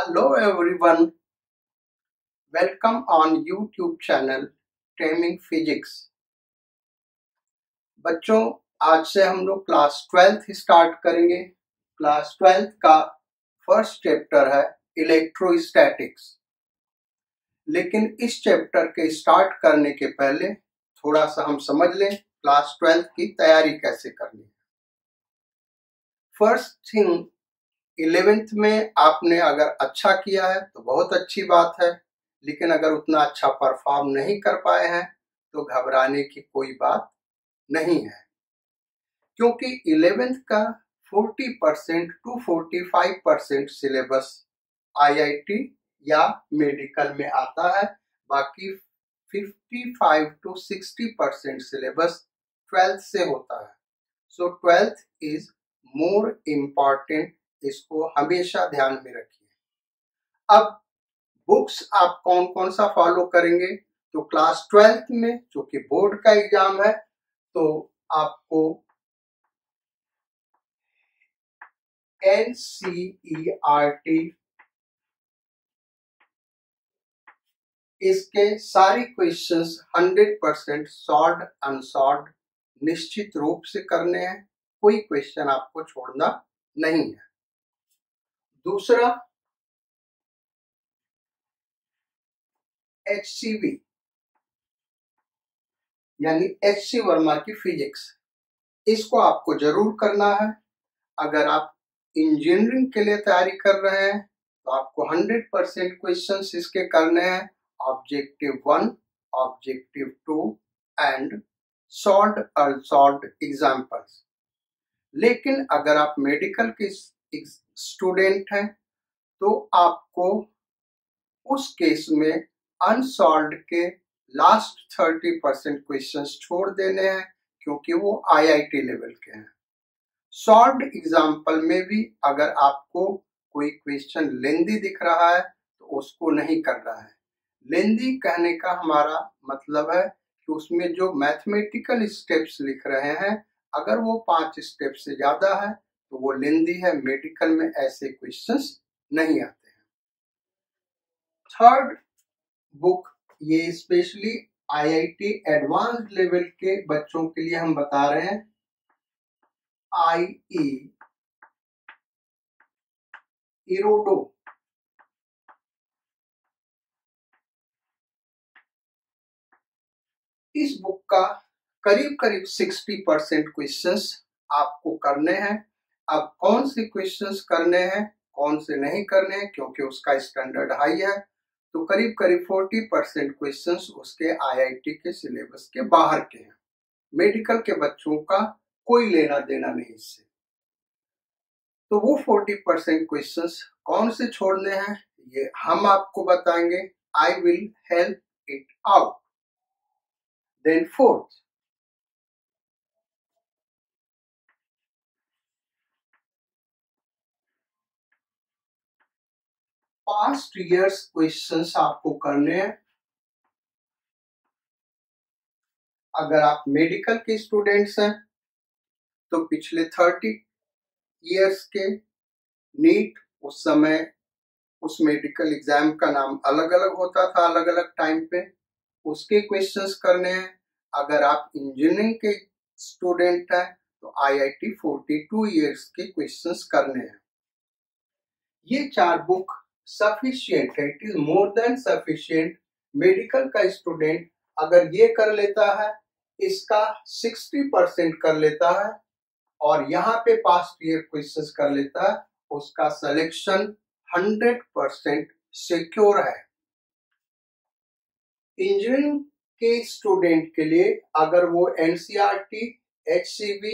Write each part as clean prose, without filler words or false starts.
Hello everyone, welcome on YouTube channel Taming Physics। बच्चों, आज से हम लोग क्लास 12th स्टार्ट करेंगे। क्लास 12th का फर्स्ट चैप्टर है इलेक्ट्रोस्टैटिक्स। लेकिन इस चैप्टर के स्टार्ट करने के पहले थोड़ा सा हम समझ लें क्लास 12th की तैयारी कैसे करनी है। फर्स्ट थिंग, 11th में आपने अगर अच्छा किया है तो बहुत अच्छी बात है, लेकिन अगर उतना अच्छा परफॉर्म नहीं कर पाए हैं तो घबराने की कोई बात नहीं है, क्योंकि 11th का 40% टू 45% सिलेबस आईआईटी या मेडिकल में आता है। बाकी 55 टू 60% सिलेबस 12th से होता है। सो 12th इज मोर इम्पॉर्टेंट, इसको हमेशा ध्यान में रखिए। अब बुक्स आप कौन कौन सा फॉलो करेंगे, तो क्लास 12th में चूंकि बोर्ड का एग्जाम है तो आपको एनसीईआरटी इसके सारे क्वेश्चंस 100% सॉल्व अनसॉल्व निश्चित रूप से करने हैं, कोई क्वेश्चन आपको छोड़ना नहीं है। दूसरा, HCV यानी HC वर्मा की फिजिक्स, इसको आपको जरूर करना है। अगर आप इंजीनियरिंग के लिए तैयारी कर रहे हैं तो आपको 100% क्वेश्चंस इसके करने हैं, objective 1, objective 2 and solved unsolved examples. लेकिन अगर आप मेडिकल के स्टूडेंट हैं तो आपको उस केस में अनसॉल्व्ड के लास्ट 30% क्वेश्चंस छोड़ देने हैं, क्योंकि वो आईआईटी लेवल के हैं। सॉल्व्ड एग्जाम्पल में भी अगर आपको कोई क्वेश्चन लेंदी दिख रहा है तो उसको नहीं करना है। लेंदी कहने का हमारा मतलब है कि उसमें जो मैथमेटिकल स्टेप्स लिख रहे हैं, अगर वो 5 स्टेप से ज्यादा है तो वो लेंदी है। मेडिकल में ऐसे क्वेश्चंस नहीं आते हैं। थर्ड बुक, ये स्पेशली आईआईटी एडवांस्ड लेवल के बच्चों के लिए हम बता रहे हैं, IE इरोडो। इस बुक का करीब करीब 60% क्वेश्चंस आपको करने हैं। अब कौन से क्वेश्चंस करने हैं, कौन से नहीं करने हैं, क्योंकि उसका स्टैंडर्ड हाई है, तो करीब करीब 40% क्वेश्चंस उसके आईआईटी के सिलेबस के बाहर के हैं। मेडिकल के बच्चों का कोई लेना देना नहीं इससे। तो वो 40% क्वेश्चंस कौन से छोड़ने हैं ये हम आपको बताएंगे। I will help it out. Then fourth, past years questions आपको करने हैं। अगर आप मेडिकल के स्टूडेंट्स हैं तो पिछले 30 ईयर्स के नीट, उस समय उस मेडिकल एग्जाम का नाम अलग अलग होता था, अलग अलग टाइम पे, उसके क्वेश्चंस करने हैं। अगर आप इंजीनियरिंग के स्टूडेंट हैं तो आईआईटी 42 ईयर्स के क्वेश्चंस करने हैं। ये 4 बुक सफिशिएंट है, it is more than sufficient. Medical का स्टूडेंट अगर ये कर लेता है, इसका 60% कर लेता है और यहाँ पे पास्ट ईयर क्वेश्चंस कर लेता है, उसका सिलेक्शन 100% सिक्योर है। इंजीनियरिंग के स्टूडेंट के लिए अगर वो एनसीईआरटी, HCV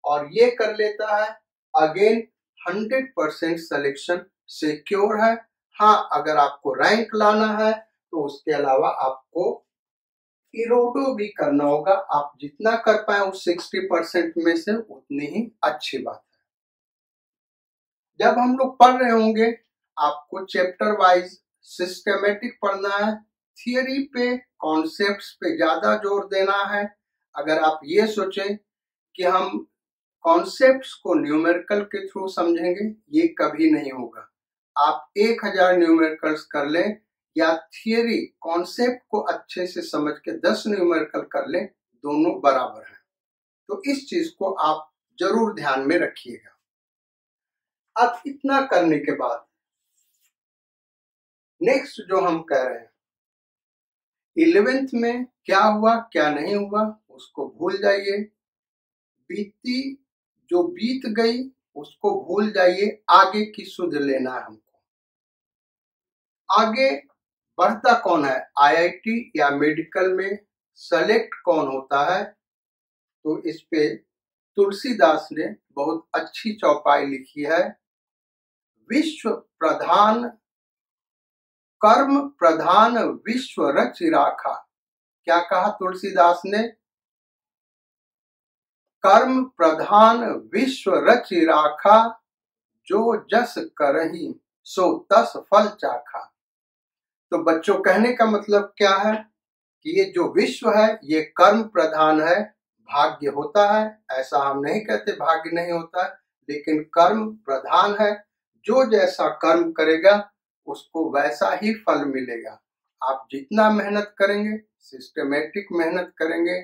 और ये कर लेता है, अगेन 100% सिलेक्शन सिक्योर है। हाँ, अगर आपको रैंक लाना है तो उसके अलावा आपको इरोडो भी करना होगा। आप जितना कर पाए उस 60% में से उतनी ही अच्छी बात है। जब हम लोग पढ़ रहे होंगे, आपको चैप्टर वाइज सिस्टमेटिक पढ़ना है, थियरी पे, कॉन्सेप्ट्स पे ज्यादा जोर देना है। अगर आप ये सोचें कि हम कॉन्सेप्ट्स को न्यूमेरिकल के थ्रू समझेंगे, ये कभी नहीं होगा। आप 1000 न्यूमेरिकल्स कर लें या थियरी कॉन्सेप्ट को अच्छे से समझ के 10 न्यूमेरिकल कर लें, दोनों बराबर हैं। तो इस चीज को आप जरूर ध्यान में रखिएगा। अब इतना करने के बाद नेक्स्ट जो हम कह रहे हैं, 11th में क्या हुआ क्या नहीं हुआ उसको भूल जाइए, जो बीत गई उसको भूल जाइए, आगे की सुध लेना है हमको। आगे बढ़ता कौन है, आईआईटी या मेडिकल में सेलेक्ट कौन होता है, तो इस पे तुलसीदास ने बहुत अच्छी चौपाई लिखी है। विश्व प्रधान कर्म प्रधान विश्व रच राखा। क्या कहा तुलसीदास ने, कर्म प्रधान विश्व रच राखा, जो जस करही सो तस फल चाखा। तो बच्चों कहने का मतलब क्या है कि ये जो विश्व है ये कर्म प्रधान है, भाग्य होता है ऐसा हम नहीं कहते भाग्य नहीं होता है, लेकिन कर्म प्रधान है। जो जैसा कर्म करेगा उसको वैसा ही फल मिलेगा। आप जितना मेहनत करेंगे, सिस्टमेटिक मेहनत करेंगे,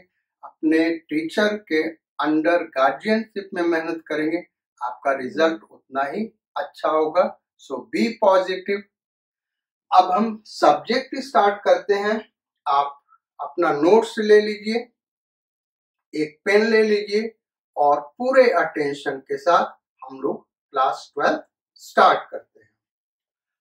अपने टीचर के अंडर गार्जियनशिप में मेहनत करेंगे, आपका रिजल्ट उतना ही अच्छा होगा। सो बी पॉजिटिव। अब हम सब्जेक्ट स्टार्ट करते हैं। आप अपना नोट्स ले लीजिए, एक पेन ले लीजिए और पूरे अटेंशन के साथ हम लोग क्लास 12 स्टार्ट करते हैं।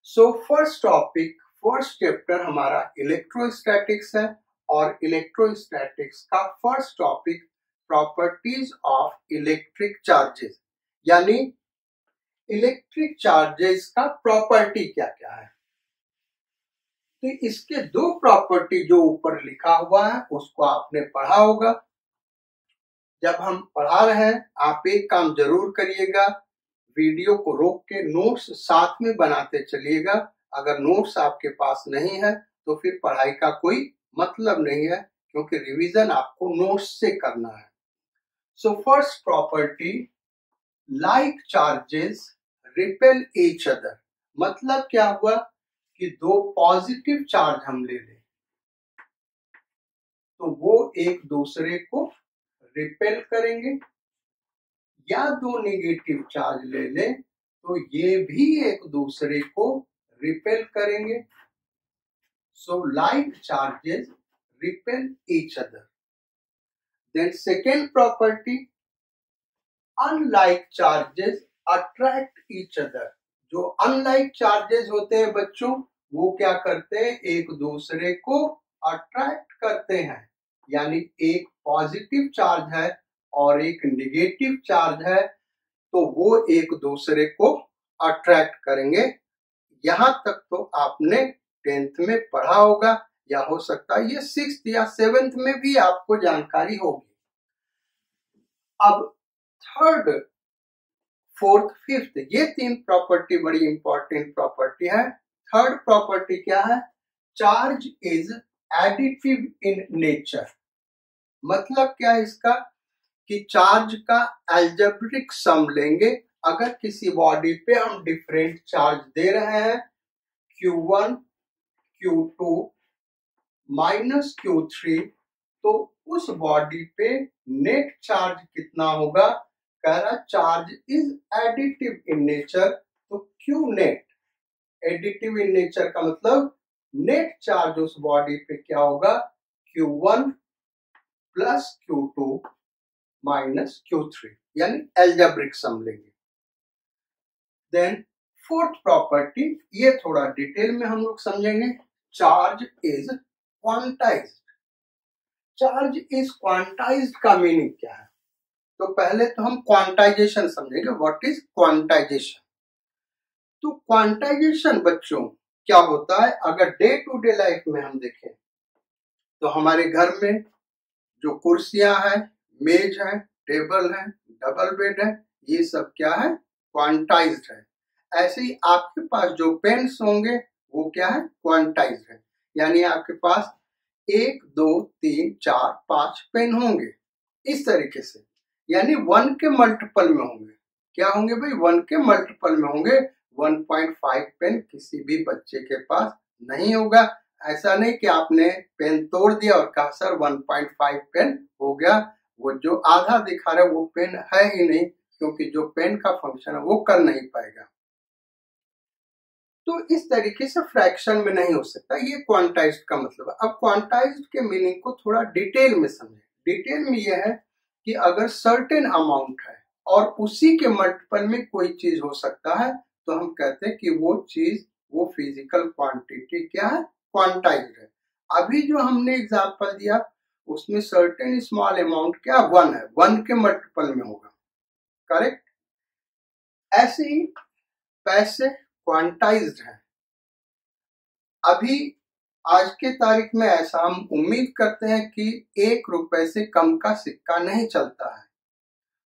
So first topic, first chapter हमारा इलेक्ट्रोस्टैटिक्स है और इलेक्ट्रोस्टैटिक्स का first topic properties of electric charges, यानी इलेक्ट्रिक चार्जेस का प्रॉपर्टी क्या क्या है। तो इसके दो प्रॉपर्टी जो ऊपर लिखा हुआ है उसको आपने पढ़ा होगा। जब हम पढ़ा रहे हैं आप एक काम जरूर करिएगा, वीडियो को रोक के नोट्स साथ में बनाते चलिएगा। अगर नोट्स आपके पास नहीं है तो फिर पढ़ाई का कोई मतलब नहीं है, क्योंकि रिवीजन आपको नोट्स से करना है। So first property, like charges repel each other. मतलब क्या हुआ कि दो पॉजिटिव चार्ज हम ले लें तो वो एक दूसरे को रिपेल करेंगे, या दो नेगेटिव चार्ज ले लें तो ये भी एक दूसरे को रिपेल करेंगे। So like charges repel each other. Then second property, unlike charges attract each other. जो अनलाइक चार्जेस होते हैं बच्चों, वो क्या करते हैं, एक दूसरे को अट्रैक्ट करते हैं। यानी एक पॉजिटिव चार्ज है और एक नेगेटिव चार्ज है तो वो एक दूसरे को अट्रैक्ट करेंगे। यहां तक तो आपने 10th में पढ़ा होगा, या हो सकता है ये 6th या 7th में भी आपको जानकारी होगी। अब थर्ड, फोर्थ, फिफ्थ, ये तीन प्रॉपर्टी बड़ी इंपॉर्टेंट प्रॉपर्टी है। थर्ड प्रॉपर्टी क्या है, charge is additive in nature. मतलब क्या है इसका, कि चार्ज का एल्जेब्रिक सम लेंगे। अगर किसी बॉडी पे हम डिफरेंट चार्ज दे रहे हैं, Q1, Q2 माइनस Q3, तो उस बॉडी पे नेट चार्ज कितना होगा। कह रहा charge is additive in nature, तो Q net, additive in nature का मतलब नेट चार्ज उस बॉडी पे क्या होगा, Q1 plus Q2 minus Q3, यानी एल्जेब्रिक सम लेंगे। देन फोर्थ प्रॉपर्टी, ये थोड़ा डिटेल में हम लोग समझेंगे, charge is quantized. Charge is quantized का मीनिंग क्या है, तो पहले तो हम क्वांटाइजेशन समझेंगे। What is quantization. तो क्वांटाइजेशन बच्चों क्या होता है, अगर डे टू डे लाइफ में हम देखें तो हमारे घर में जो कुर्सियां हैं, मेज है, टेबल है, डबल बेड है, ये सब क्या है, क्वांटाइज्ड है। ऐसे ही आपके पास जो पेन्स होंगे वो क्या है, क्वांटाइज्ड है। यानी आपके पास 1, 2, 3, 4, 5 पेन होंगे इस तरीके से, यानी 1 के मल्टीपल में होंगे। क्या होंगे भाई, 1 के मल्टीपल में होंगे। 1.5 पेन किसी भी बच्चे के पास नहीं होगा। ऐसा नहीं कि आपने पेन तोड़ दिया और कहा सर 1.5 पेन हो गया, वो जो आधा दिखा रहा है वो पेन है ही नहीं, क्योंकि जो पेन का फंक्शन है वो कर नहीं पाएगा। तो इस तरीके से फ्रैक्शन में नहीं हो सकता, ये क्वांटाइज्ड का मतलब है। अब क्वांटाइज्ड के मीनिंग को थोड़ा डिटेल में समझें। डिटेल में यह है कि अगर सर्टेन अमाउंट है और उसी के मल्टीपल में कोई चीज हो सकता है, तो हम कहते हैं कि वो चीज, वो फिजिकल क्वांटिटी क्या है, क्वांटाइज्ड है। अभी जो हमने एग्जांपल दिया उसमें सर्टेन स्मॉल अमाउंट क्या 1 है, 1 के मल्टीपल में होगा, करेक्ट। ऐसे ही पैसे क्वांटाइज्ड है। अभी आज के तारीख में ऐसा हम उम्मीद करते हैं कि 1 रुपए से कम का सिक्का नहीं चलता है,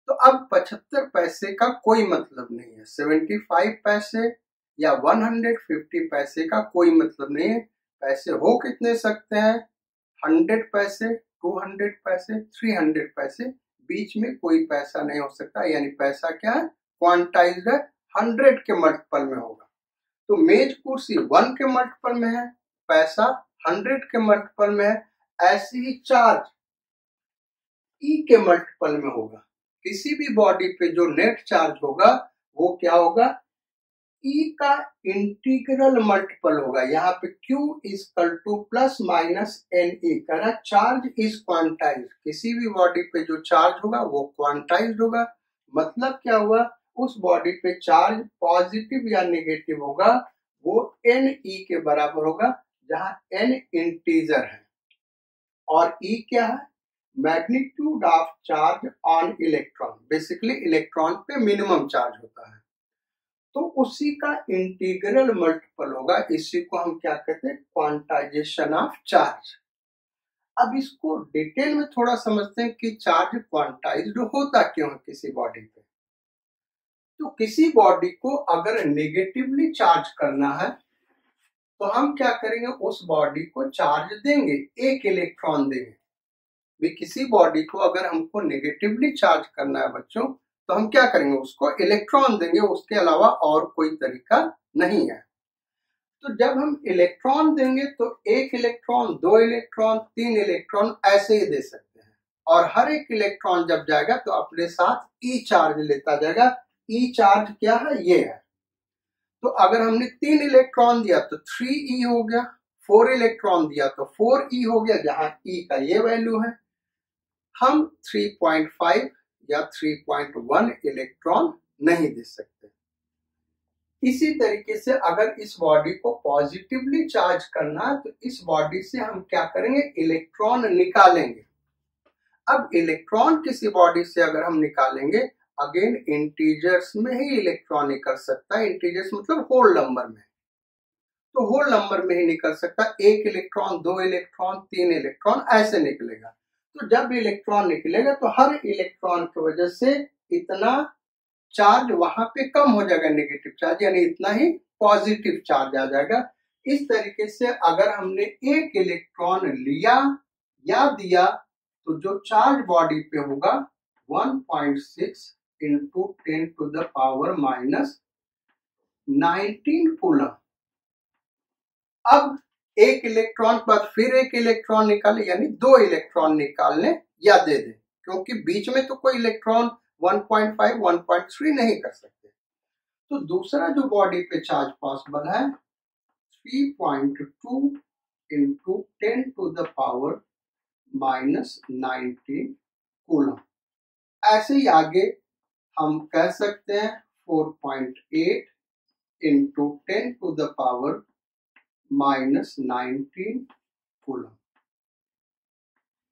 तो अब 75 पैसे का कोई मतलब नहीं है, 75 पैसे या 150 पैसे का कोई मतलब नहीं है। पैसे हो कितने सकते हैं, 100 पैसे, 200 पैसे, 300 पैसे, बीच में कोई पैसा नहीं हो सकता। यानी पैसा क्या है, क्वांटाइज्ड है, 100 के मल्टीपल में होगा। तो मेज कुर्सी 1 के मल्टीपल में है, पैसा 100 के मल्टीपल में है। ऐसे ही चार्ज ई के मल्टीपल में होगा। किसी भी बॉडी पे जो नेट चार्ज होगा वो क्या होगा, ई का इंटीग्रल मल्टीपल होगा। यहाँ पे Q equal to plus minus n e करा, चार्ज इज क्वांटाइज्ड। किसी भी बॉडी पे जो चार्ज होगा वो क्वांटाइज्ड होगा। मतलब क्या हुआ, उस बॉडी पे चार्ज पॉजिटिव या नेगेटिव होगा वो एन ई के बराबर होगा, जहां एन इंटीजर है और ई क्या है, magnitude of charge on electron. Basically electron पे मिनिमम चार्ज होता है, तो उसी का इंटीग्रल मल्टीपल होगा। इसी को हम क्या कहते हैं, क्वांटाइजेशन ऑफ चार्ज। अब इसको डिटेल में थोड़ा समझते हैं कि चार्ज क्वांटाइज्ड होता क्यों है किसी बॉडी पे। तो किसी बॉडी को अगर नेगेटिवली चार्ज करना है तो हम क्या करेंगे, उस बॉडी को चार्ज देंगे, 1 इलेक्ट्रॉन देंगे। भी किसी बॉडी को अगर हमको नेगेटिवली चार्ज करना है बच्चों, तो हम क्या करेंगे, उसको इलेक्ट्रॉन देंगे, उसके अलावा और कोई तरीका नहीं है। तो जब हम इलेक्ट्रॉन देंगे तो 1 इलेक्ट्रॉन, 2 इलेक्ट्रॉन, 3 इलेक्ट्रॉन ऐसे ही दे सकते हैं। और हर एक इलेक्ट्रॉन जब जाएगा तो अपने साथ ई चार्ज लेता जाएगा। ई चार्ज क्या है, ये है। तो अगर हमने 3 इलेक्ट्रॉन दिया तो 3e हो गया, 4 इलेक्ट्रॉन दिया तो 4e हो गया, जहां e का ये वैल्यू है। हम 3.5 या 3.1 इलेक्ट्रॉन नहीं दे सकते। इसी तरीके से अगर इस बॉडी को पॉजिटिवली चार्ज करना है तो इस बॉडी से हम क्या करेंगे, इलेक्ट्रॉन निकालेंगे। अब इलेक्ट्रॉन किसी बॉडी से अगर हम निकालेंगे, अगेन इंटीजर्स में ही इलेक्ट्रॉन निकल सकता है। इंटीजर्स मतलब होल नंबर में, तो होल नंबर में ही निकल सकता है। 1 इलेक्ट्रॉन, 2 इलेक्ट्रॉन, 3 इलेक्ट्रॉन ऐसे निकलेगा। तो जब इलेक्ट्रॉन निकलेगा तो हर इलेक्ट्रॉन की वजह से इतना चार्ज वहां पे कम हो जाएगा, नेगेटिव चार्ज, यानी इतना ही पॉजिटिव चार्ज आ जाएगा। इस तरीके से अगर हमने 1 इलेक्ट्रॉन लिया या दिया तो जो चार्ज बॉडी पे होगा 1.6 into 10 to the power minus 19 coulomb. अब 1 इलेक्ट्रॉन के बाद फिर 1 इलेक्ट्रॉन निकाले, यानी 2 इलेक्ट्रॉन निकालने या दे दे, क्योंकि बीच में तो कोई इलेक्ट्रॉन 1.5, 1.3 नहीं कर सकते। तो दूसरा जो बॉडी पे चार्ज पॉसिबल है 3.2 into 10 to the power minus 19 coulomb. ऐसे ही आगे हम कह सकते हैं 4.8 into 10 to the power minus 19 coulomb.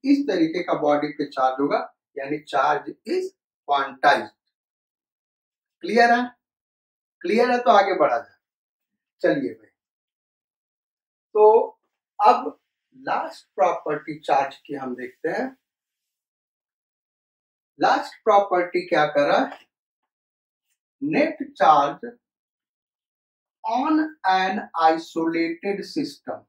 इस तरीके का बॉडी पे चार्ज होगा, यानी चार्ज इज क्वांटाइज्ड। क्लियर है? क्लियर है तो आगे बढ़ा जाए। चलिए भाई, तो अब लास्ट प्रॉपर्टी चार्ज की हम देखते हैं। लास्ट प्रॉपर्टी क्या कर रहा है, net charge on an isolated system.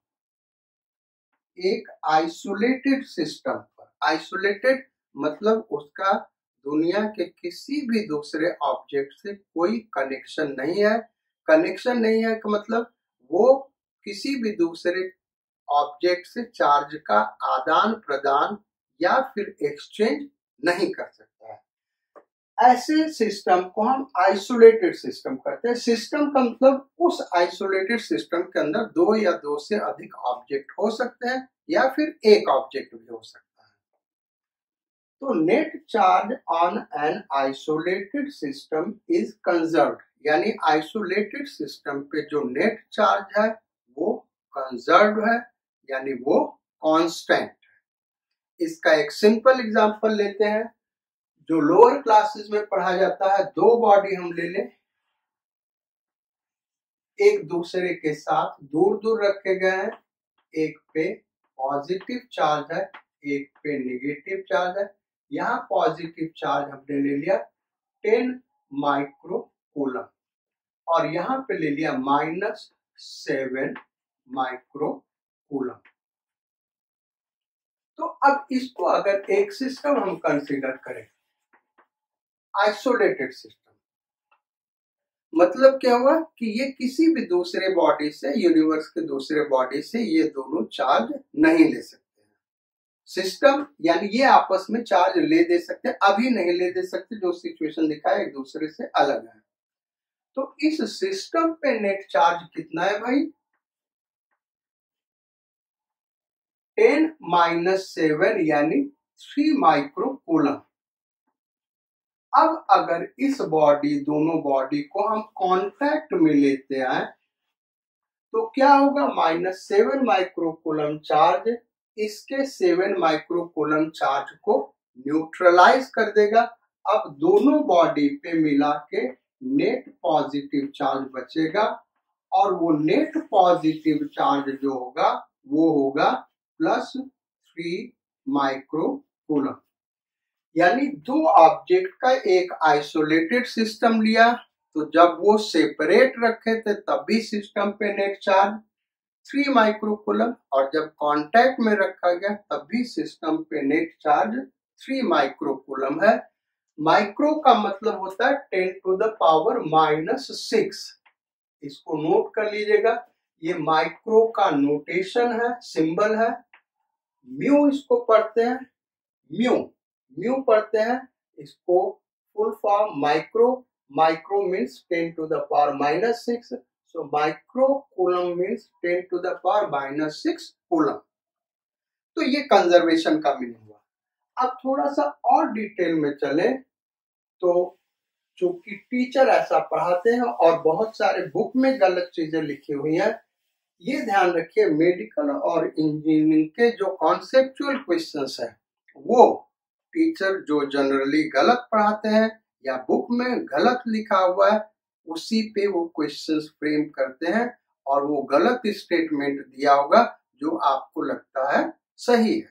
एक आइसोलेटेड सिस्टम पर, आइसोलेटेड मतलब उसका दुनिया के किसी भी दूसरे ऑब्जेक्ट से कोई कनेक्शन नहीं है। कनेक्शन नहीं है का मतलब वो किसी भी दूसरे ऑब्जेक्ट से चार्ज का आदान प्रदान या फिर एक्सचेंज नहीं कर सकता है। ऐसे सिस्टम को हम आइसोलेटेड सिस्टम कहते हैं। सिस्टम का मतलब उस आइसोलेटेड सिस्टम के अंदर दो या दो से अधिक ऑब्जेक्ट हो सकते हैं या फिर एक ऑब्जेक्ट भी हो सकता है। तो net charge on an isolated system is conserved, यानी आइसोलेटेड सिस्टम पे जो नेट चार्ज है वो कंजर्व्ड है, यानी वो कांस्टेंट है। इसका एक सिंपल एग्जांपल लेते हैं जो लोअर क्लासेस में पढ़ा जाता है। दो बॉडी हम ले लें, एक दूसरे के साथ दूर दूर रखे गए हैं, एक पे पॉजिटिव चार्ज है, एक पे नेगेटिव चार्ज है। यहाँ पॉजिटिव चार्ज हमने ले लिया 10 माइक्रो कूलम और यहाँ पे ले लिया -7 माइक्रो कूलम। तो अब इसको अगर एक सिस्टम हम कंसीडर करें, आइसोलेटेड सिस्टम, मतलब क्या हुआ कि ये किसी भी दूसरे बॉडी से, यूनिवर्स के दूसरे बॉडी से ये दोनों चार्ज नहीं ले सकते हैं। सिस्टम यानी ये आपस में चार्ज ले दे सकते हैं, अभी नहीं ले दे सकते, जो सिचुएशन दिखा है एक दूसरे से अलग है। तो इस सिस्टम पे नेट चार्ज कितना है भाई? 10-7 यानी 3 माइक्रो कूलम। अब अगर इस बॉडी, दोनों बॉडी को हम कांटेक्ट में लेते हैं तो क्या होगा? -7 माइक्रो कूलम चार्ज इसके 7 माइक्रो कूलम चार्ज को न्यूट्रलाइज कर देगा। अब दोनों बॉडी पे मिला के नेट पॉजिटिव चार्ज बचेगा और वो नेट पॉजिटिव चार्ज जो होगा वो होगा +3 माइक्रो कूलम। यानी दो ऑब्जेक्ट का एक आइसोलेटेड सिस्टम लिया, तो जब वो सेपरेट रखे थे तब भी सिस्टम पे नेट चार्ज 3 माइक्रो कूलम, और जब कांटेक्ट में रखा गया तब भी सिस्टम पे नेट चार्ज 3 माइक्रो कूलम है। माइक्रो का मतलब होता है 10⁻⁻⁶। इसको नोट कर लीजिएगा, ये माइक्रो का नोटेशन है, सिंबल है। म्यू इसको पढ़ते हैं, म्यू पढ़ते हैं, इसको full form micro, micro means 10⁻⁻⁶, so micro coulomb means 10⁻⁻�6 coulomb. तो ये कंजर्वेशन का मीनिंग हुआ। अब थोड़ा सा और डिटेल में चले तो चूंकि टीचर ऐसा पढ़ाते हैं और बहुत सारे बुक में गलत चीजें लिखी हुई हैं, ये ध्यान रखिए मेडिकल और इंजीनियरिंग के जो कॉन्सेप्चुअल क्वेश्चंस है वो टीचर जो जनरली गलत पढ़ाते हैं या बुक में गलत लिखा हुआ है उसी पे वो क्वेश्चंस फ्रेम करते हैं और वो गलत स्टेटमेंट दिया होगा जो आपको लगता है सही है।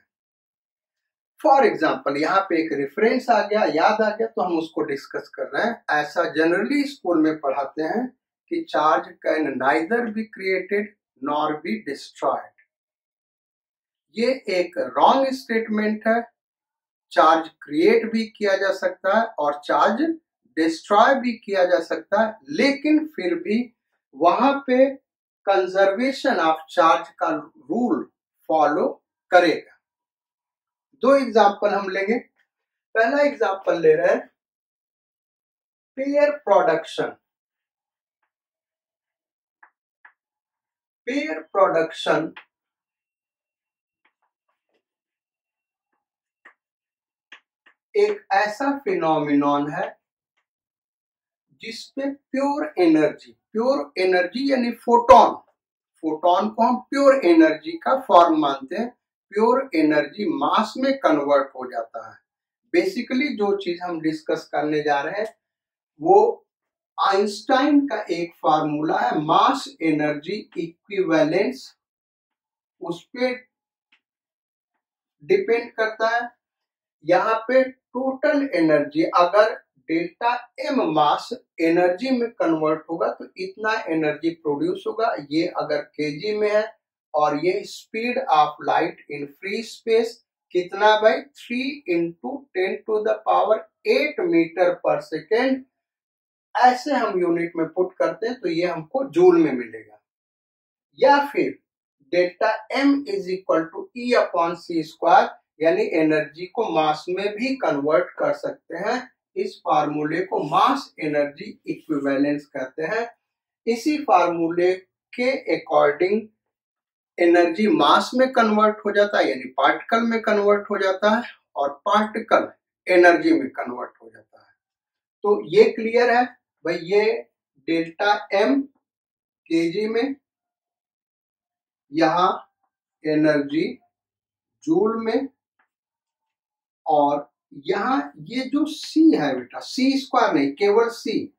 फॉर एग्जाम्पल यहाँ पे एक रेफरेंस आ गया, याद आ गया, तो हम उसको डिस्कस कर रहे हैं। ऐसा जनरली स्कूल में पढ़ाते हैं कि charge can neither be created nor be destroyed. ये एक रॉन्ग स्टेटमेंट है। चार्ज क्रिएट भी किया जा सकता है और चार्ज डिस्ट्रॉय भी किया जा सकता है, लेकिन फिर भी वहां पे कंजर्वेशन ऑफ चार्ज का रूल फॉलो करेगा। दो एग्जाम्पल हम लेंगे। पहला एग्जाम्पल ले रहे हैं पेयर प्रोडक्शन। पेयर प्रोडक्शन एक ऐसा फिनोमिनॉन है जिसपे प्योर एनर्जी यानी फोटोन को हम प्योर एनर्जी का फॉर्म मानते हैं। प्योर एनर्जी मास में कन्वर्ट हो जाता है। बेसिकली जो चीज हम डिस्कस करने जा रहे हैं वो आइंस्टाइन का एक फार्मूला है, मास एनर्जी इक्विवेलेंस, उस पे डिपेंड करता है। यहाँ पे टोटल एनर्जी अगर डेल्टा एम मास एनर्जी में कन्वर्ट होगा तो इतना एनर्जी प्रोड्यूस होगा। ये अगर केजी में है और ये speed of light in free space कितना भाई 3 × 10⁸ मीटर पर सेकेंड। ऐसे हम यूनिट में पुट करते हैं तो ये हमको जूल में मिलेगा। या फिर delta m is equal to e upon c square, यानी एनर्जी को मास में भी कन्वर्ट कर सकते हैं। इस फार्मूले को मास एनर्जी इक्विवेलेंस कहते हैं। इसी फार्मूले के अकॉर्डिंग एनर्जी मास में कन्वर्ट हो जाता है, यानी पार्टिकल में कन्वर्ट हो जाता है, और पार्टिकल एनर्जी में कन्वर्ट हो जाता है। तो ये क्लियर है भाई, ये डेल्टा एम केजी में, यहां एनर्जी जूल में, और यहां ये जो सी है बेटा, सी स्क्वायर नहीं, केवल C,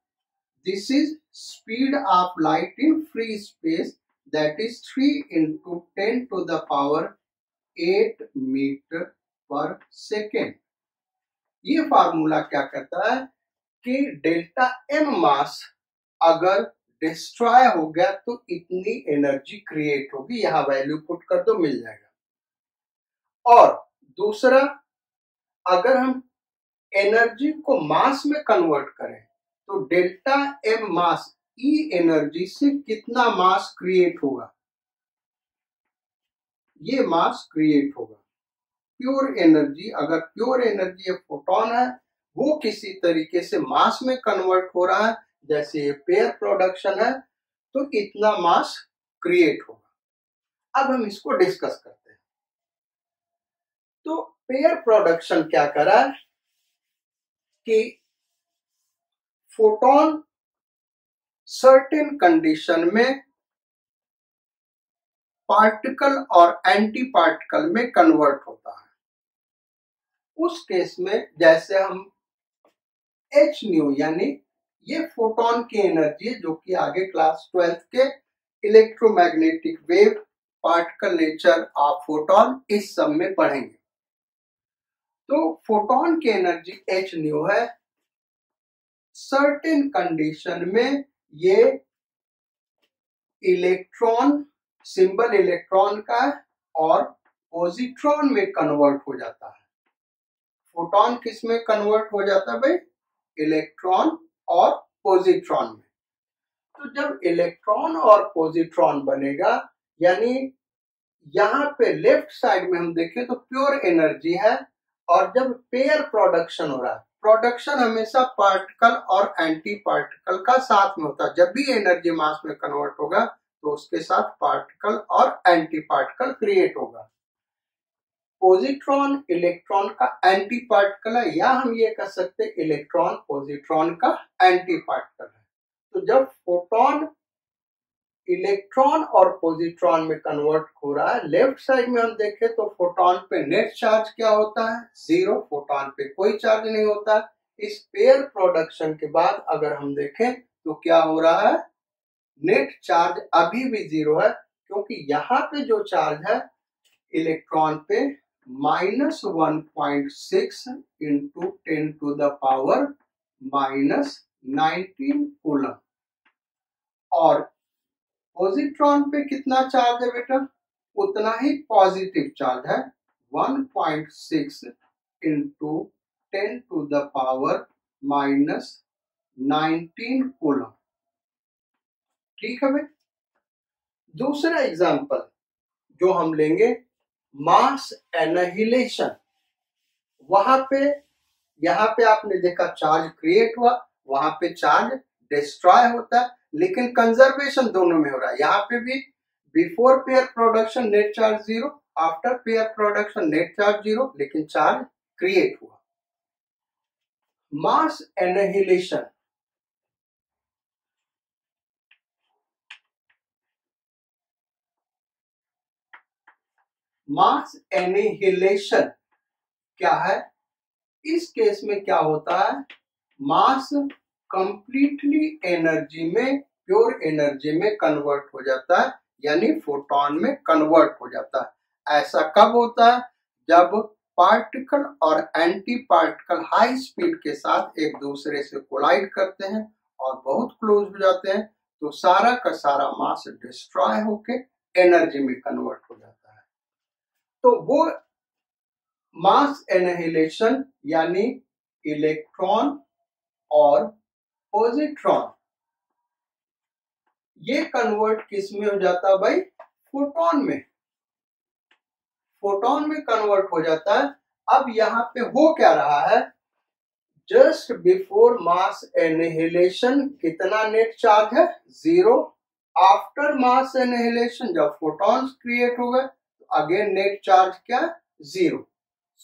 this is speed of light in free space, that is 3 into 10 to the power 8 metre पर सेकेंड। ये फार्मूला क्या कहता है कि डेल्टा एम मास अगर डिस्ट्रॉय हो गया तो इतनी एनर्जी क्रिएट होगी, यहां वैल्यू पुट कर दो, मिल जाएगा। और दूसरा, अगर हम एनर्जी को मास में कन्वर्ट करें तो डेल्टा एम मास ई एनर्जी से कितना मास क्रिएट होगा, ये मास क्रिएट होगा। प्योर एनर्जी, अगर प्योर एनर्जी फोटोन है, वो किसी तरीके से मास में कन्वर्ट हो रहा है, जैसे ये पेयर प्रोडक्शन है, तो इतना मास क्रिएट होगा। अब हम इसको डिस्कस करते हैं। तो पेयर प्रोडक्शन क्या करा कि फोटोन सर्टेन कंडीशन में पार्टिकल और एंटी पार्टिकल में कन्वर्ट होता है। उस केस में जैसे हम एच न्यू, यानी ये फोटोन की एनर्जी है, जो कि आगे क्लास 12 के electromagnetic wave, particle nature of photon, इस सब में पढ़ेंगे। तो फोटोन की एनर्जी एच न्यू है। सर्टेन कंडीशन में ये इलेक्ट्रॉन, सिंबल इलेक्ट्रॉन का, और पॉजिट्रॉन में कन्वर्ट हो जाता है। फोटोन किस में कन्वर्ट हो जाता है भाई, इलेक्ट्रॉन और पॉजिट्रॉन में। तो जब इलेक्ट्रॉन और पॉजिट्रॉन बनेगा, यानी यहां पे लेफ्ट साइड में हम देखें तो प्योर एनर्जी है, और जब पेयर प्रोडक्शन हो रहा है, प्रोडक्शन हमेशा पार्टिकल और एंटी पार्टिकल का साथ में होता है। जब भी एनर्जी मास में कन्वर्ट होगा तो उसके साथ पार्टिकल और एंटी पार्टिकल क्रिएट होगा। पॉजिट्रॉन इलेक्ट्रॉन का एंटी पार्टिकल है, या हम ये कह सकते हैं इलेक्ट्रॉन पॉजिट्रॉन का एंटी पार्टिकल है। तो जब फोटोन इलेक्ट्रॉन और पॉजिट्रॉन में कन्वर्ट हो रहा है, लेफ्ट साइड में हम देखें तो फोटोन पे नेट चार्ज क्या होता है, 0, फोटोन पे कोई चार्ज नहीं होता। इस पेयर प्रोडक्शन के बाद अगर हम देखें तो क्या हो रहा है, नेट चार्ज अभी भी 0 है, क्योंकि यहाँ पे जो चार्ज है इलेक्ट्रॉन पे -1.6 into 10 to the power -19 coulomb, और पॉजिट्रॉन पे कितना चार्ज है बेटा, उतना ही पॉजिटिव चार्ज है, 1.6 into 10 to the power -19 coulomb. ठीक है भाई। दूसरा एग्जांपल जो हम लेंगे, मास एनहिलेशन। वहां पे, यहाँ पे आपने देखा चार्ज क्रिएट हुआ, वहां पे चार्ज डिस्ट्रॉय होता है, लेकिन कंजर्वेशन दोनों में हो रहा है। यहाँ पे भी before pair production net charge 0, after pair production net charge 0, लेकिन चार्ज क्रिएट हुआ। मास एनहिलेशन, मास एनहिलेशन क्या है, इस केस में क्या होता है, मास कंप्लीटली एनर्जी में, प्योर एनर्जी में कन्वर्ट हो जाता है, यानी फोटोन में कन्वर्ट हो जाता है। ऐसा कब होता है, जब पार्टिकल और एंटी पार्टिकल हाई स्पीड के साथ एक दूसरे से कोलाइड करते हैं और बहुत क्लोज हो जाते हैं, तो सारा का सारा मास डिस्ट्रॉय होके एनर्जी में कन्वर्ट हो जाता है। तो वो मास एनहिलेशन, यानी इलेक्ट्रॉन और पॉजिट्रॉन, ये कन्वर्ट किस में हो जाता है भाई? फोटोन में, फोटोन में कन्वर्ट हो जाता है। अब यहाँ पे हो क्या रहा है, जस्ट बिफोर मास एनिहिलेशन कितना नेट चार्ज है? 0। आफ्टर मास एनिहिलेशन जब फोटॉन्स क्रिएट हो गए तो अगेन नेट चार्ज क्या? 0।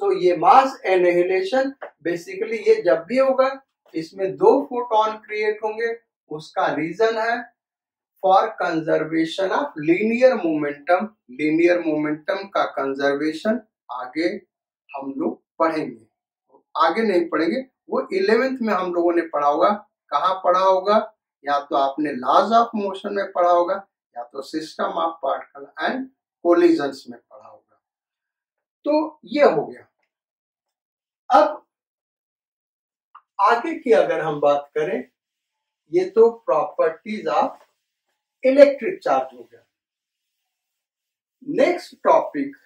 सो ये मास एनिहिलेशन बेसिकली ये जब भी होगा इसमें 2 फोटॉन क्रिएट होंगे, उसका रीजन है for conservation of linear momentum. Linear momentum का कंजर्वेशन आगे हम लोग पढ़ेंगे, आगे नहीं पढ़ेंगे, वो 11th में हम लोगों ने पढ़ा होगा। कहाँ पढ़ा होगा? या तो आपने लॉज ऑफ मोशन में पढ़ा होगा या तो system of particle and collisions में पढ़ा होगा। तो ये हो गया। अब आगे की अगर हम बात करें, ये तो प्रॉपर्टीज ऑफ इलेक्ट्रिक चार्ज हो गया। नेक्स्ट टॉपिक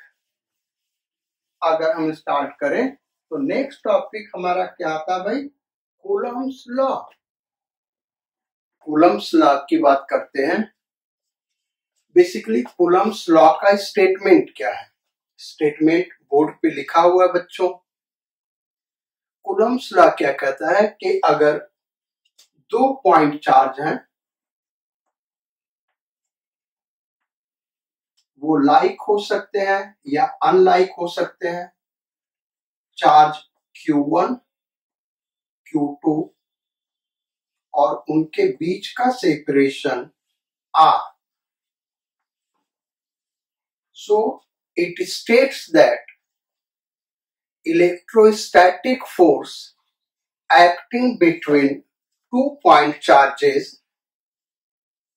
अगर हम स्टार्ट करें तो नेक्स्ट टॉपिक हमारा क्या आता है भाई? Coulomb's law. कूलम्ब्स लॉ की बात करते हैं। बेसिकली कूलम्ब्स लॉ का स्टेटमेंट क्या है? स्टेटमेंट बोर्ड पे लिखा हुआ है बच्चों। कूलम्ब्स लॉ क्या कहता है कि अगर 2 पॉइंट चार्ज हैं, वो लाइक हो सकते हैं या अनलाइक हो सकते हैं। चार्ज Q1, Q2 और उनके बीच का separation R. So it states that electrostatic force acting between 2 point charges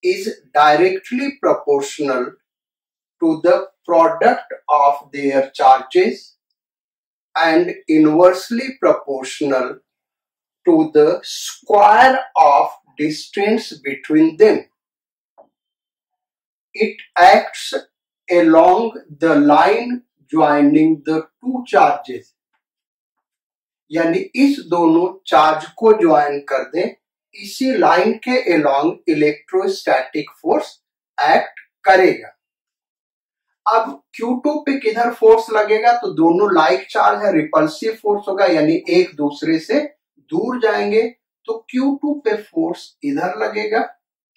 is directly proportional to the product of their charges and inversely proportional to the square of distance between them. It acts along the line joining the 2 charges. यानी इस दोनों charge को join कर दें, इसी line के along electrostatic force act करेगा। अब Q2 पे किधर फोर्स लगेगा? तो दोनों लाइक चार्ज है, रिपल्सिव फोर्स होगा, यानी एक दूसरे से दूर जाएंगे, तो Q2 पे फोर्स इधर लगेगा,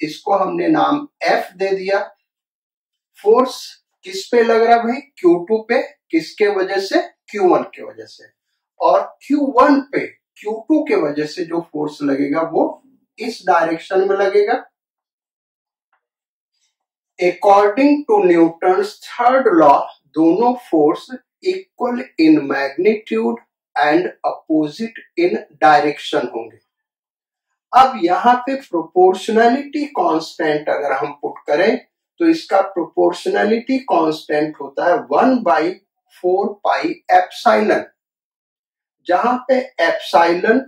इसको हमने नाम F दे दिया। फोर्स किस पे लग रहा है भाई? Q2 पे, किसके वजह से? Q1 के वजह से। और Q1 पे Q2 के वजह से जो फोर्स लगेगा वो इस डायरेक्शन में लगेगा। According to Newton's third law, दोनों force equal in magnitude and opposite in direction होंगे। अब यहाँ पे प्रोपोर्शनैलिटी कांस्टेंट अगर हम पुट करें तो इसका प्रोपोर्शनैलिटी कांस्टेंट होता है 1/4 पाई एप्सिलॉन, जहां पे एप्सिलॉन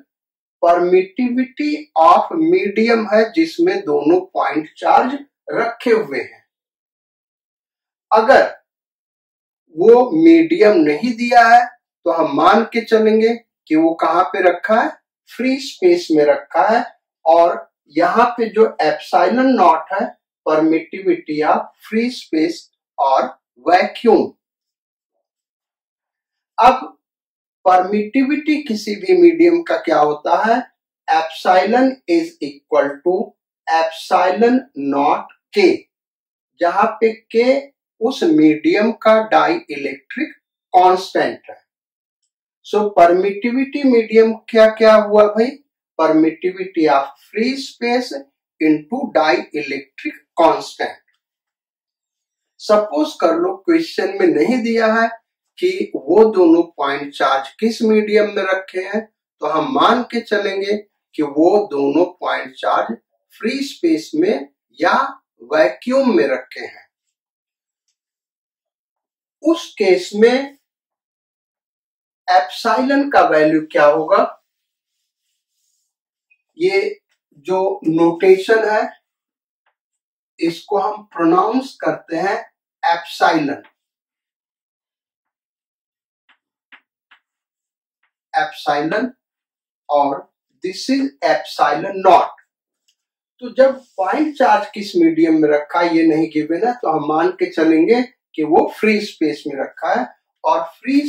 परमिटिविटी ऑफ मीडियम है जिसमें दोनों पॉइंट चार्ज रखे हुए हैं। अगर वो मीडियम नहीं दिया है तो हम मान के चलेंगे कि वो कहां पे रखा है? फ्री स्पेस में रखा है, और यहाँ पे जो एप्सिलॉन नॉट है परमिटिविटी ऑफ फ्री स्पेस और वैक्यूम। अब परमिटिविटी किसी भी मीडियम का क्या होता है? Epsilon is equal to epsilon naught k, जहां पे के उस मीडियम का डाई इलेक्ट्रिक कांस्टेंट है। सो परमिटिविटी मीडियम क्या क्या हुआ भाई? Permittivity of free space into dielectric constant. Suppose कर लो क्वेश्चन में नहीं दिया है कि वो दोनों पॉइंट चार्ज किस मीडियम में रखे हैं, तो हम मान के चलेंगे कि वो दोनों पॉइंट चार्ज फ्री स्पेस में या वैक्यूम में रखे हैं। उस केस में एप्सिलॉन का वैल्यू क्या होगा? ये जो नोटेशन है इसको हम प्रोनाउंस करते हैं एप्सिलॉन। एप्सिलॉन और दिस इज एप्सिलॉन नॉट। तो जब पॉइंट चार्ज किस मीडियम में रखा है ये नहीं गिवन है, तो हम मान के चलेंगे कि वो फ्री स्पेस में रखा है, और फ्री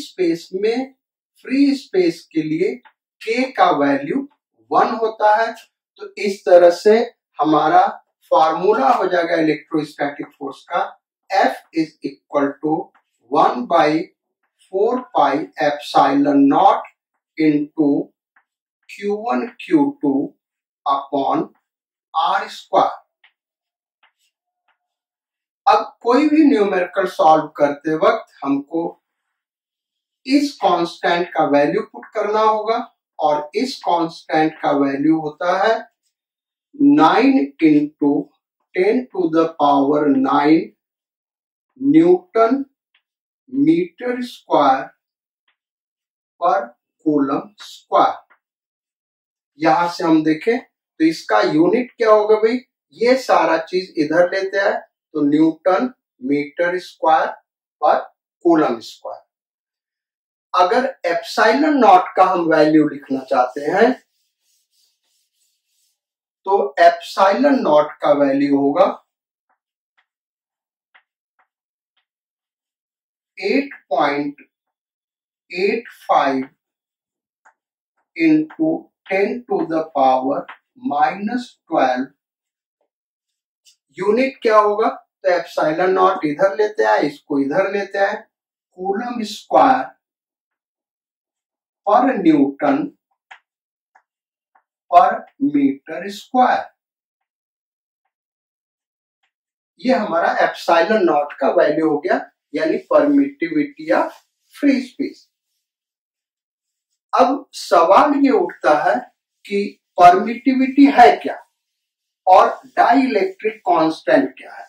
स्पेस के लिए k का वैल्यू 1 होता है। तो इस तरह से हमारा फॉर्मूला हो जाएगा इलेक्ट्रोस्टैटिक फोर्स का, F is equal to 1/4 pi epsilon naught into Q1 Q2 upon R square. अब कोई भी न्यूमेरिकल सॉल्व करते वक्त हमको इस कांस्टेंट का वैल्यू पुट करना होगा, और इस कांस्टेंट का वैल्यू होता है 9 इंटू 10⁹ न्यूटन मीटर स्क्वायर पर कूलम स्क्वायर। यहां से हम देखें तो इसका यूनिट क्या होगा भाई, ये सारा चीज इधर लेते हैं तो न्यूटन मीटर स्क्वायर पर कूलम स्क्वायर। अगर एप्सिलॉन नॉट का हम वैल्यू लिखना चाहते हैं तो एप्सिलॉन नॉट का वैल्यू होगा 8.85 इंटू 10⁻⁻12। यूनिट क्या होगा, तो एप्सिलॉन नॉट इधर लेते हैं, इसको इधर लेते हैं, कूलम स्क्वायर पर न्यूटन पर मीटर स्क्वायर। ये हमारा एप्सिलॉन नॉट का वैल्यू हो गया, यानी परमिटिविटी ऑफ फ्री स्पेस। अब सवाल ये उठता है कि परमिटिविटी है क्या और डाइलेक्ट्रिक कांस्टेंट क्या है।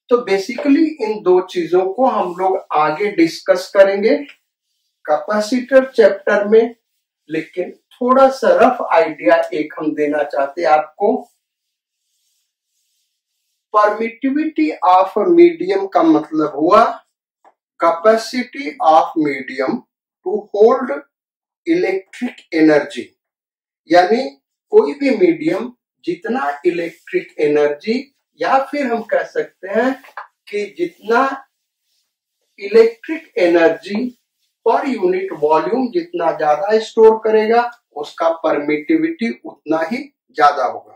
तो बेसिकली इन दो चीजों को हम लोग आगे डिस्कस करेंगे कैपेसिटर चैप्टर में, लेकिन थोड़ा सा रफ आइडिया एक हम देना चाहते हैं आपको। परमिटिविटी ऑफ मीडियम का मतलब हुआ capacity of medium to hold electric energy, यानी कोई भी मीडियम जितना इलेक्ट्रिक एनर्जी, या फिर हम कह सकते हैं कि जितना electric energy per unit volume जितना ज्यादा स्टोर करेगा उसका परमिटिविटी उतना ही ज्यादा होगा।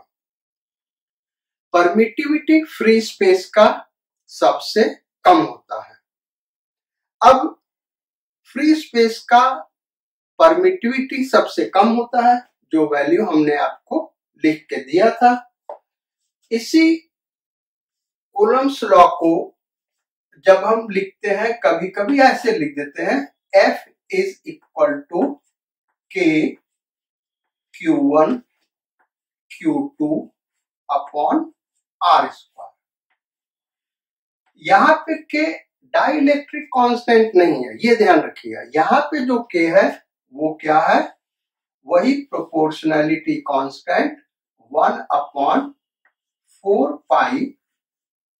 परमिटिविटी फ्री स्पेस का सबसे कम होता है। अब फ्री स्पेस का परमिटिविटी सबसे कम होता है, जो वैल्यू हमने आपको लिख के दिया था। इसी कूलम्स लॉ को जब हम लिखते हैं, कभी कभी ऐसे लिख देते हैं, F is equal to K Q1 Q2 upon R square. यहाँ पे K डाइलेक्ट्रिक कांस्टेंट नहीं है, ये ध्यान रखिएगा। यहाँ पे जो K है वो क्या है, वही प्रोपोर्शनैलिटी कांस्टेंट 1/4 पाई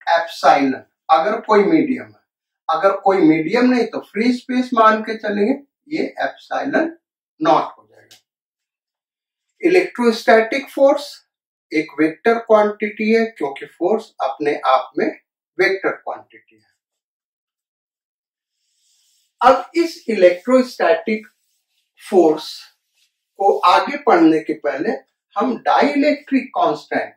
एप्सिलॉन, अगर कोई मीडियम है। अगर कोई मीडियम नहीं तो फ्री स्पेस मान के चलेंगे, ये एप्सिलॉन नॉट हो जाएगा। इलेक्ट्रोस्टैटिक फोर्स एक वेक्टर क्वांटिटी है, क्योंकि फोर्स अपने आप में वेक्टर क्वांटिटी है। अब इस इलेक्ट्रोस्टैटिक फोर्स को आगे पढ़ने के पहले हम डाइलेक्ट्रिक कांस्टेंट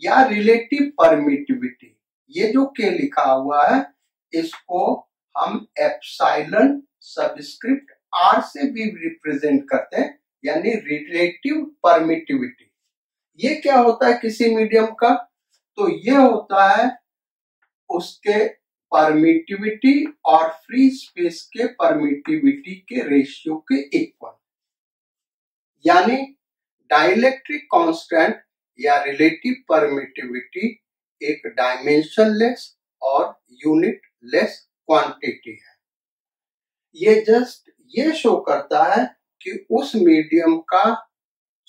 या रिलेटिव परमिटिविटी, ये जो के लिखा हुआ है, इसको हम एप्सिलॉन सबस्क्रिप्ट आर से भी रिप्रेजेंट करते हैं, यानी रिलेटिव परमिटिविटी। ये क्या होता है किसी मीडियम का, तो ये होता है उसके परमिटिविटी और फ्री स्पेस के परमिटिविटी के रेशियो के इक्वल। यानी डाइलेक्ट्रिक कांस्टेंट या रिलेटिव परमिटिविटी एक डायमेंशनलेस और यूनिटलेस क्वांटिटी है। ये जस्ट ये शो करता है कि उस मीडियम का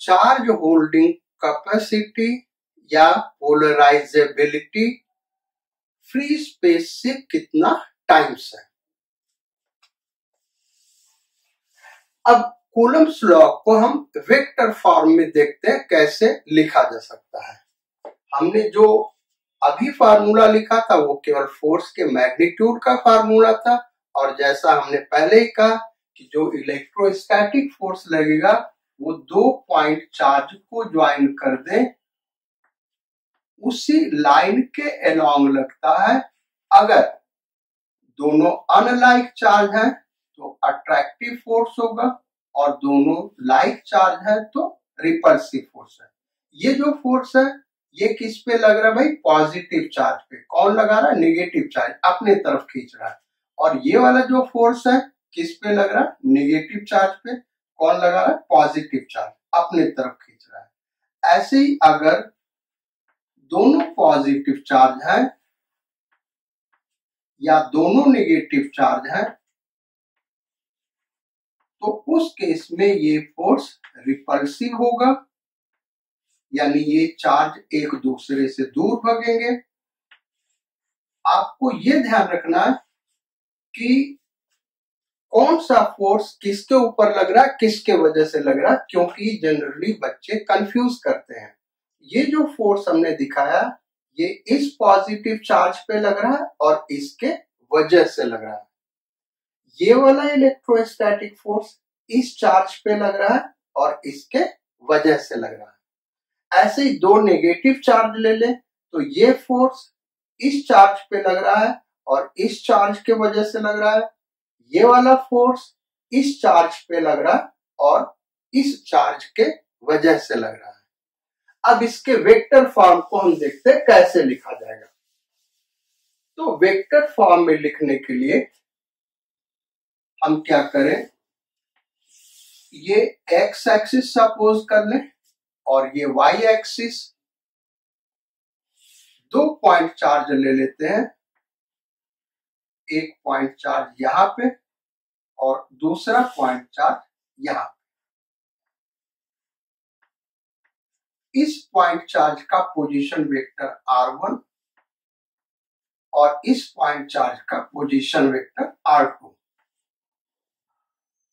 चार्ज होल्डिंग कैपेसिटी या पोलराइजेबिलिटी फ्री स्पेस से कितना टाइम्स है। अब कूलम्ब्स लॉ को हम वेक्टर फॉर्म में देखते हैं कैसे लिखा जा सकता है। हमने जो अभी फार्मूला लिखा था वो केवल फोर्स के मैग्नीट्यूड का फार्मूला था, और जैसा हमने पहले ही कहा कि जो इलेक्ट्रोस्टैटिक फोर्स लगेगा वो 2 पॉइंट चार्ज को ज्वाइन कर दें उसी लाइन के अलोंग लगता है। अगर दोनों अनलाइक चार्ज है तो अट्रैक्टिव फोर्स होगा, और दोनों लाइक चार्ज है तो रिपल्सिव फोर्स है। ये जो फोर्स है ये किस पे लग रहा है भाई? पॉजिटिव चार्ज पे। कौन लगा रहा है? नेगेटिव चार्ज अपने तरफ खींच रहा है। और ये वाला जो फोर्स है किस पे लग रहा है? नेगेटिव चार्ज पे। कौन लगा रहा है? पॉजिटिव चार्ज अपने तरफ खींच रहा है। ऐसे ही अगर दोनों पॉजिटिव चार्ज है या दोनों नेगेटिव चार्ज है तो उस केस में ये फोर्स रिपल्सिव होगा, यानी ये चार्ज एक दूसरे से दूर भागेंगे। आपको ये ध्यान रखना है कि कौन सा फोर्स किसके ऊपर लग रहा है, किसके वजह से लग रहा है, क्योंकि जनरली बच्चे कंफ्यूज करते हैं। ये जो फोर्स हमने दिखाया ये इस पॉजिटिव चार्ज पे लग रहा है और इसके वजह से लग रहा है। ये वाला इलेक्ट्रोस्टैटिक फोर्स इस चार्ज पे लग रहा है और इसके वजह से लग रहा है। ऐसे ही दो नेगेटिव चार्ज ले ले तो ये फोर्स इस चार्ज पे लग रहा है और इस चार्ज के वजह से लग रहा है। ये वाला फोर्स इस चार्ज पे लग रहा है और इस चार्ज के वजह से लग रहा है। अब इसके वेक्टर फॉर्म को हम देखते हैं कैसे लिखा जाएगा। तो वेक्टर फॉर्म में लिखने के लिए हम क्या करें, ये एक्स एक्सिस सपोज कर लें और ये वाई एक्सिस। 2 पॉइंट चार्ज ले लेते हैं, एक पॉइंट चार्ज यहां पे और दूसरा पॉइंट चार्ज यहां पे। इस पॉइंट चार्ज का पोजीशन वेक्टर r1 और इस पॉइंट चार्ज का पोजीशन वेक्टर r2।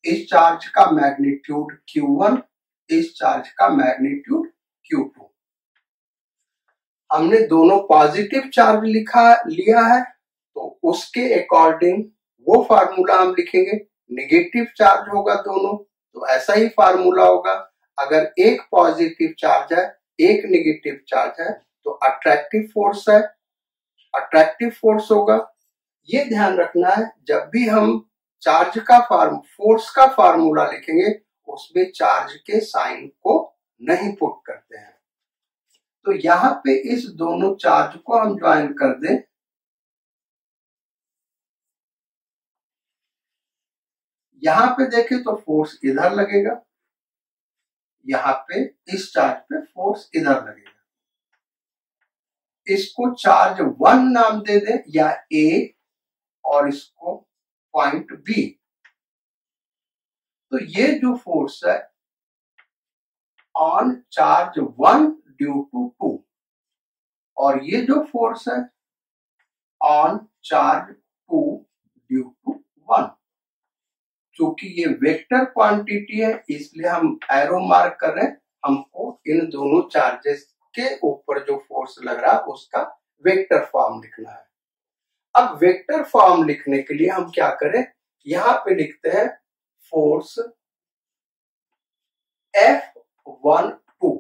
इस चार्ज का मैग्नीट्यूड q1, इस चार्ज का मैग्नीट्यूड q2। हमने दोनों पॉजिटिव चार्ज लिया है तो उसके अकॉर्डिंग वो फार्मूला हम लिखेंगे। नेगेटिव चार्ज होगा दोनों तो ऐसा ही फार्मूला होगा। अगर एक पॉजिटिव चार्ज है एक नेगेटिव चार्ज है तो अट्रैक्टिव फोर्स है, अट्रैक्टिव फोर्स होगा। ये ध्यान रखना है जब भी हम चार्ज का फोर्स का फार्मूला लिखेंगे उसमें चार्ज के साइन को नहीं पुट करते हैं। तो यहां पे इस दोनों चार्ज को हम ज्वाइन कर दें। यहां पे देखें तो फोर्स इधर लगेगा, यहां पे इस चार्ज पे फोर्स इधर लगेगा। इसको चार्ज 1 नाम दे दें या ए और इसको पॉइंट बी। तो ये जो फोर्स है ऑन चार्ज 1 ड्यू टू 2 और ये जो फोर्स है ऑन चार्ज 2 ड्यू टू 1। चूंकि ये वेक्टर क्वांटिटी है इसलिए हम एरो मार्क कर रहे हैं। हमको इन दोनों चार्जेस के ऊपर जो फोर्स लग रहा है उसका वेक्टर फॉर्म लिखना है। अब वेक्टर फॉर्म लिखने के लिए हम क्या करें, यहां पे लिखते हैं फोर्स F12,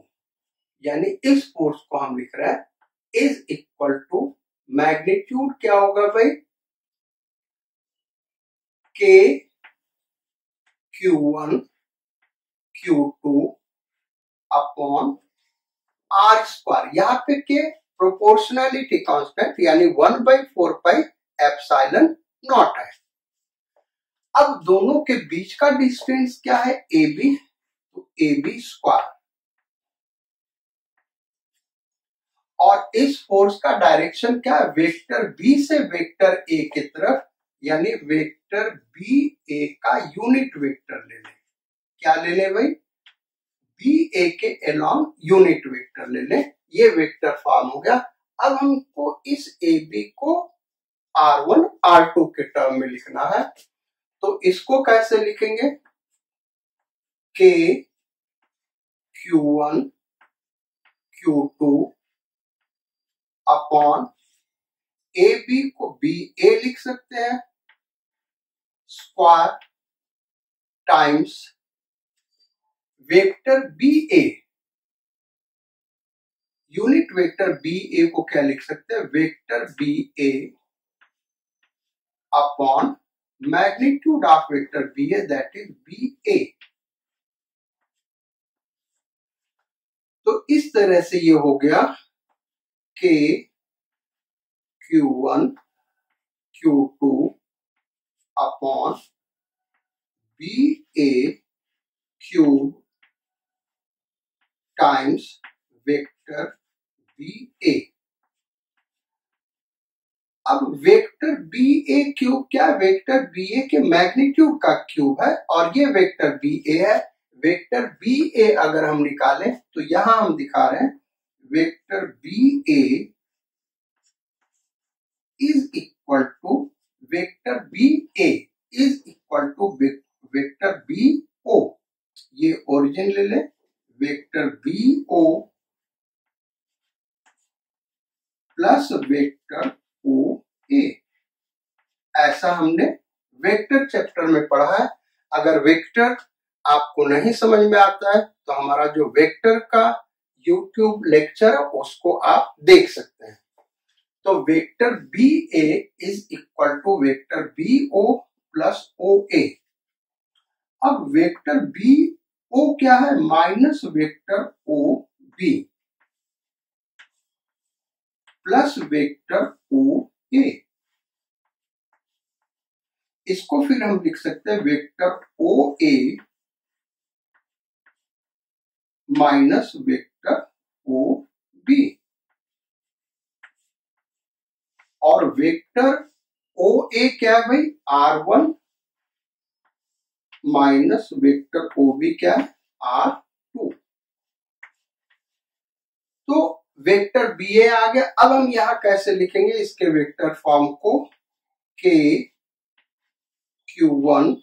यानी इस फोर्स को हम लिख रहे हैं इज इक्वल टू मैग्नीट्यूड क्या होगा भाई, K Q1 Q2 upon R square. यहाँ पे के प्रोपोर्शनलिटी कांस्टेंट यानी 1/4 पाई एप्सिलॉन नॉट है। अब दोनों के बीच का डिस्टेंस क्या है, AB, तो AB स्क्वायर। और इस फोर्स का डायरेक्शन क्या है, वेक्टर B से वेक्टर A की तरफ, यानी वेक्टर BA का यूनिट वेक्टर ले लें। क्या ले लें भाई, BA के अलोंग यूनिट वेक्टर ले लें। ये वेक्टर फॉर्म हो गया। अब हमको इस AB को R1 R2 के टर्म में लिखना है। तो इसको कैसे लिखेंगे, K Q1 Q2 upon A B को बी ए लिख सकते हैं square times vector B A, unit vector B A को क्या लिख सकते हैं, vector B A upon magnitude of vector B A that is B A. तो इस तरह से ये हो गया K Q1 Q2 upon B A cube times vector B A. अब वेक्टर बी ए क्यूब क्या, वेक्टर बी ए के मैग्नीट्यूड का क्यूब है और ये वेक्टर बी ए है। वेक्टर बी ए अगर हम निकालें तो यहां हम दिखा रहे हैं vector B A is equal to vector B A is equal to vector B O. ये ओरिजिन ले लें, vector B O plus vector O A. ऐसा हमने वेक्टर चैप्टर में पढ़ा है। अगर वेक्टर आपको नहीं समझ में आता है तो हमारा जो वेक्टर का यूट्यूब लेक्चर है उसको आप देख सकते हैं। तो vector B A is equal to vector B O plus O A. अब वेक्टर बी ओ क्या है, minus vector O B plus vector O A. इसको फिर हम लिख सकते हैं vector O A minus vector O B, और वेक्टर ओ ए क्या है भाई, R1 minus vector O B क्या है, R2। तो वेक्टर बी ए आ गया। अब हम यहां कैसे लिखेंगे इसके वेक्टर फॉर्म को, K Q1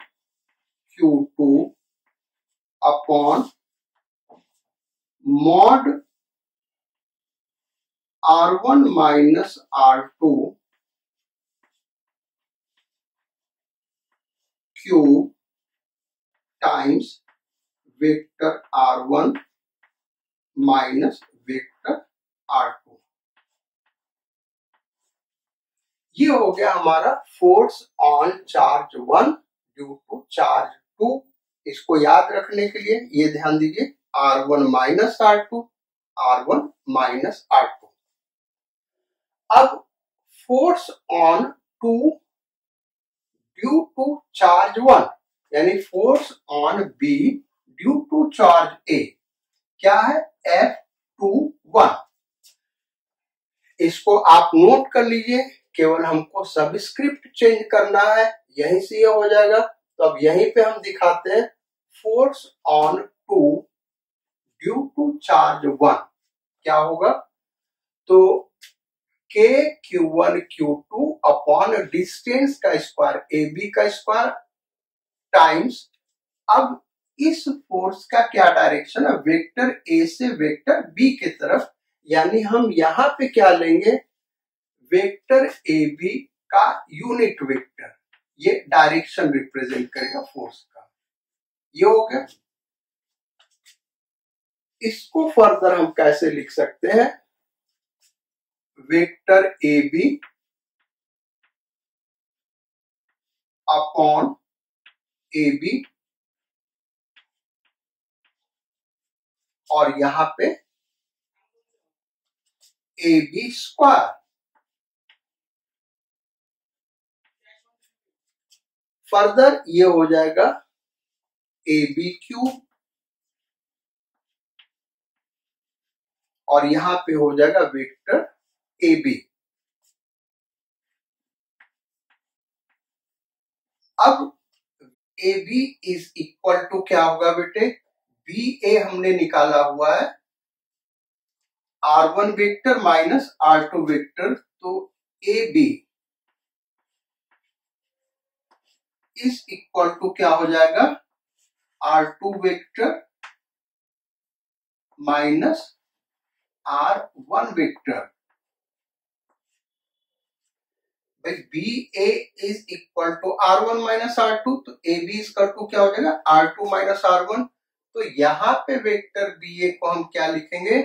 Q2 upon mod R1 minus R2 cube times vector R1 minus vector R2। ये हो गया हमारा force on charge 1 due to charge 2। इसको याद रखने के लिए ये ध्यान दीजिए, R1 minus R2 R1 minus R2। अब force on 2 due to charge 1 यानी force on B due to charge A क्या है, F21। इसको आप नोट कर लीजिए, केवल हमको सबस्क्रिप्ट चेंज करना है, यहीं से ये हो जाएगा। तो अब यहीं पे हम दिखाते हैं force on 2 due to charge 1 क्या होगा, तो K Q1 Q2 upon distance का स्क्वायर AB का स्क्वायर टाइम्स, अब इस फोर्स का क्या डायरेक्शन है, वेक्टर A से वेक्टर B की तरफ, यानी हम यहां पे क्या लेंगे, वेक्टर AB का यूनिट वेक्टर, ये डायरेक्शन रिप्रेजेंट करेगा फोर्स का। ये हो गया। इसको फर्दर हम कैसे लिख सकते हैं, वेक्टर AB अपॉन AB और यहां पे AB स्क्वायर, फर्दर ये हो जाएगा AB क्यूब और यहां पे हो जाएगा वेक्टर AB। अब AB इज इक्वल टू क्या होगा बेटे, BA हमने निकाला हुआ है R1 vector minus R2 vector, तो AB इज इक्वल टू क्या हो जाएगा, R2 vector minus R1 vector. भाई B A is equal to R1 minus R2, तो A B is equal to क्या हो जाएगा R2 माइनस R1। तो यहां पे वेक्टर बी ए को हम क्या लिखेंगे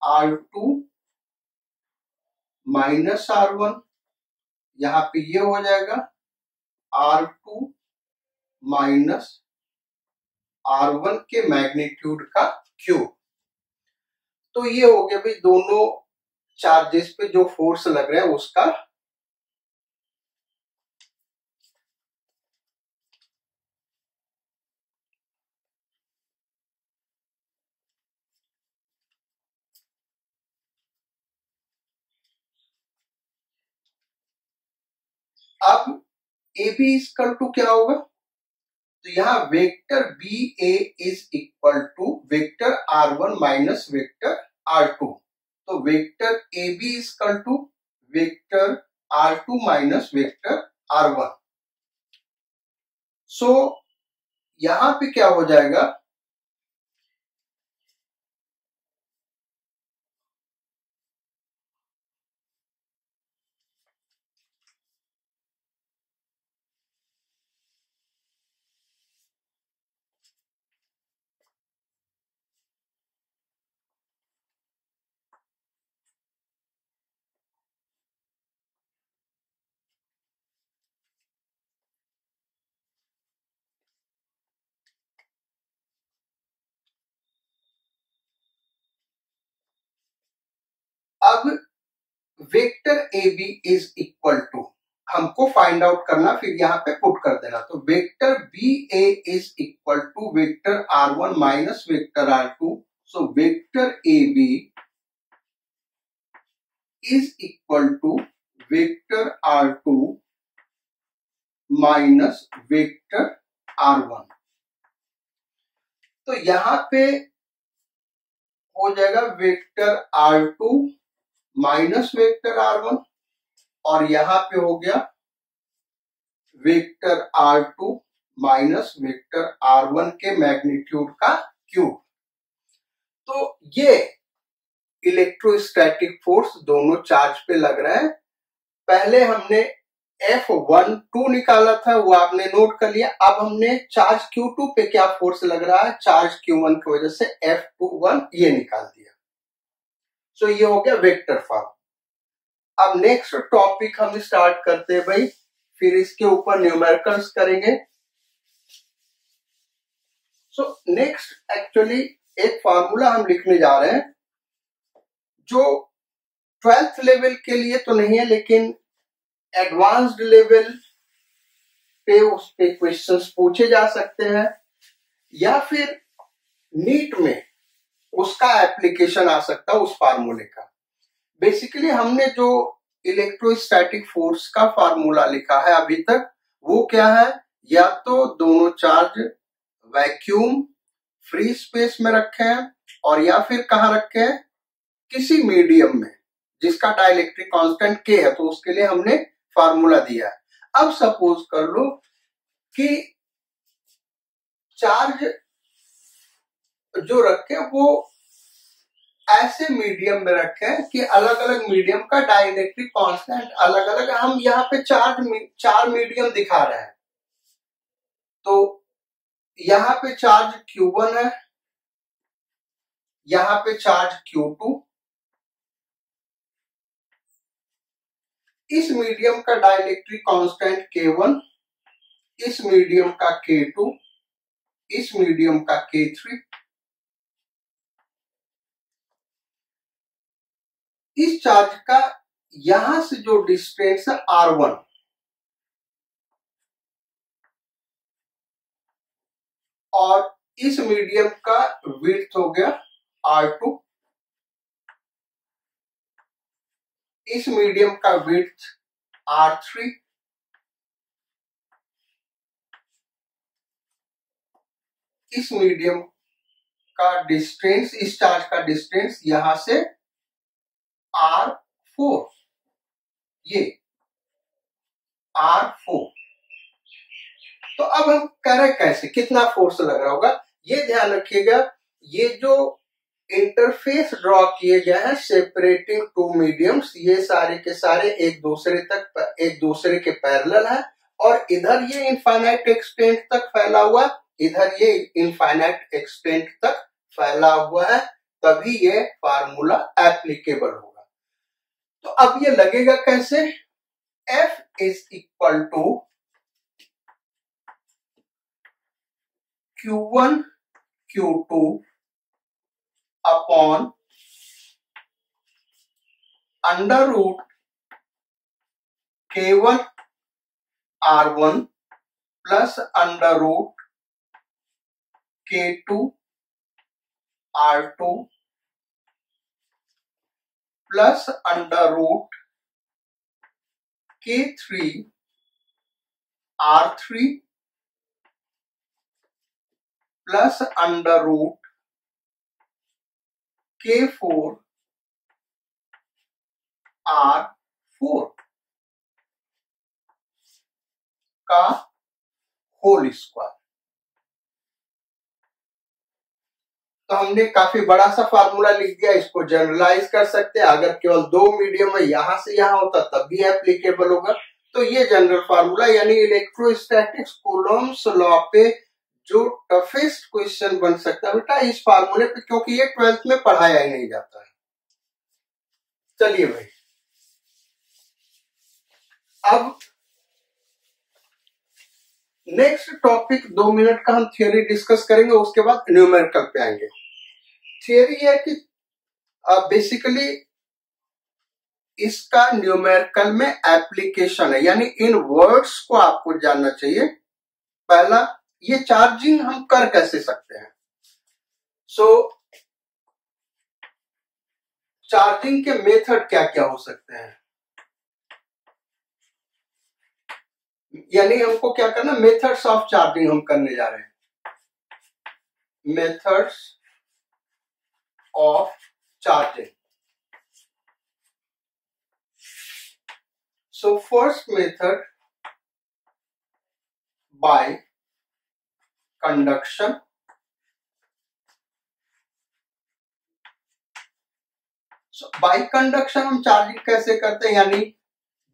R2 माइनस R1, यहां पे ये हो जाएगा R2 माइनस R1 के मैग्नीट्यूड का क्यूब। तो ये हो गया भाई दोनों चार्जेस पे जो फोर्स लग रहा है उसका। अब ए बी इक्वल टू क्या होगा, तो यहां vector B A is equal to vector R1 minus vector R2। तो vector A B equal to vector R2 minus vector R1। So यहां पे क्या हो जाएगा, अब vector A B is equal to हमको फाइंड आउट करना, फिर यहां पे पुट कर देना। तो vector B A is equal to vector R1 minus vector R2। So vector A B is equal to vector R2 minus vector R1। तो यहां पे हो जाएगा vector R2 minus vector R1, और यहां पे हो गया vector R2 minus vector R1 के मैग्नीट्यूड का क्यूब। तो ये इलेक्ट्रोस्टैटिक फोर्स दोनों चार्ज पे लग रहा है। पहले हमने F12 निकाला था, वो आपने नोट कर लिया। अब हमने चार्ज Q2 पे क्या फोर्स लग रहा है चार्ज Q1 की वजह से F21 ये निकाल दिया। सो ये हो गया वेक्टर फॉर्म। अब नेक्स्ट टॉपिक हम स्टार्ट करते हैं भाई, फिर इसके ऊपर न्यूमेरिकल्स करेंगे। सो नेक्स्ट एक्चुअली एक फार्मूला हम लिखने जा रहे हैं जो 12th लेवल के लिए तो नहीं है, लेकिन एडवांस्ड लेवल पे उस पे क्वेश्चंस पूछे जा सकते हैं, या फिर नीट में उसका एप्लीकेशन आ सकता है उस फार्मूले का। बेसिकली हमने जो इलेक्ट्रोस्टैटिक फोर्स का फार्मूला लिखा है अभी तक, वो क्या है, या तो दोनों चार्ज वैक्यूम फ्री स्पेस में रखे हैं, और या फिर कहां रखे हैं किसी मीडियम में जिसका डाइलेक्ट्रिक कांस्टेंट के है, तो उसके लिए हमने फार्मूला दिया है। अब सपोज कर लो कि चार्ज जो रखे वो ऐसे मीडियम में रखे कि अलग अलग मीडियम का डाइलेक्ट्रिक कांस्टेंट अलग अलग। हम यहाँ पे चार मीडियम दिखा रहे हैं, तो यहाँ पे चार्ज Q1 है, यहाँ पे चार्ज Q2, इस मीडियम का डाइलेक्ट्रिक कांस्टेंट K1, इस मीडियम का K2, इस मीडियम का K3, इस चार्ज का यहां से जो डिस्टेंस है R1, और इस मीडियम का विड्थ हो गया R2, इस मीडियम का विड्थ R3, इस मीडियम का डिस्टेंस, इस चार्ज का डिस्टेंस यहां से R4, ये R4। तो अब हम करें कैसे, कितना फोर्स लग रहा होगा, ये ध्यान रखिएगा। ये जो इंटरफेस ड्रॉ किए गए हैं सेपरेटिंग टू मीडियम्स, ये सारे के सारे एक दूसरे के पैरेलल है, और इधर ये इनफाइनाइट एक्सटेंट तक फैला हुआ, इधर ये इनफाइनाइट एक्सटेंट तक फैला हुआ है, तभी ये फार्मूला एप्लीकेबल होगा। तो अब ये लगेगा कैसे, F is equal to Q1 Q2 upon under root K1 R1 plus under root K2 R2 plus under root K3 R3 plus under root K4 R4 का होल स्क्वायर। तो हमने काफी बड़ा सा फार्मूला लिख दिया, इसको जनरलाइज कर सकते हैं। अगर केवल दो मीडियम है, यहां से यहां होता तब भी एप्लीकेबल होगा। तो ये जनरल फार्मूला यानी इलेक्ट्रोस्टैटिक्स कूलॉम्स लॉ पे जो टफेस्ट क्वेश्चन बन सकता है बेटा इस फार्मूले पे, क्योंकि ये 12th में पढ़ाया ही नहीं जाता है। चलिए भाई, अब नेक्स्ट टॉपिक 2 मिनट का हम थियोरी डिस्कस करेंगे, उसके बाद न्यूमेरिकल पे आएंगे। थियोरी है कि बेसिकली इसका न्यूमेरिकल में एप्लीकेशन है, यानी इन वर्ड्स को आपको जानना चाहिए। पहला, ये चार्जिंग हम कर कैसे सकते हैं। चार्जिंग के मेथड क्या क्या हो सकते हैं, यानी हमको क्या करना, मेथड्स ऑफ चार्जिंग हम करने जा रहे हैं। Methods of charging. So first method by conduction. Bye conduction हम चार्जिंग कैसे करते हैं, यानी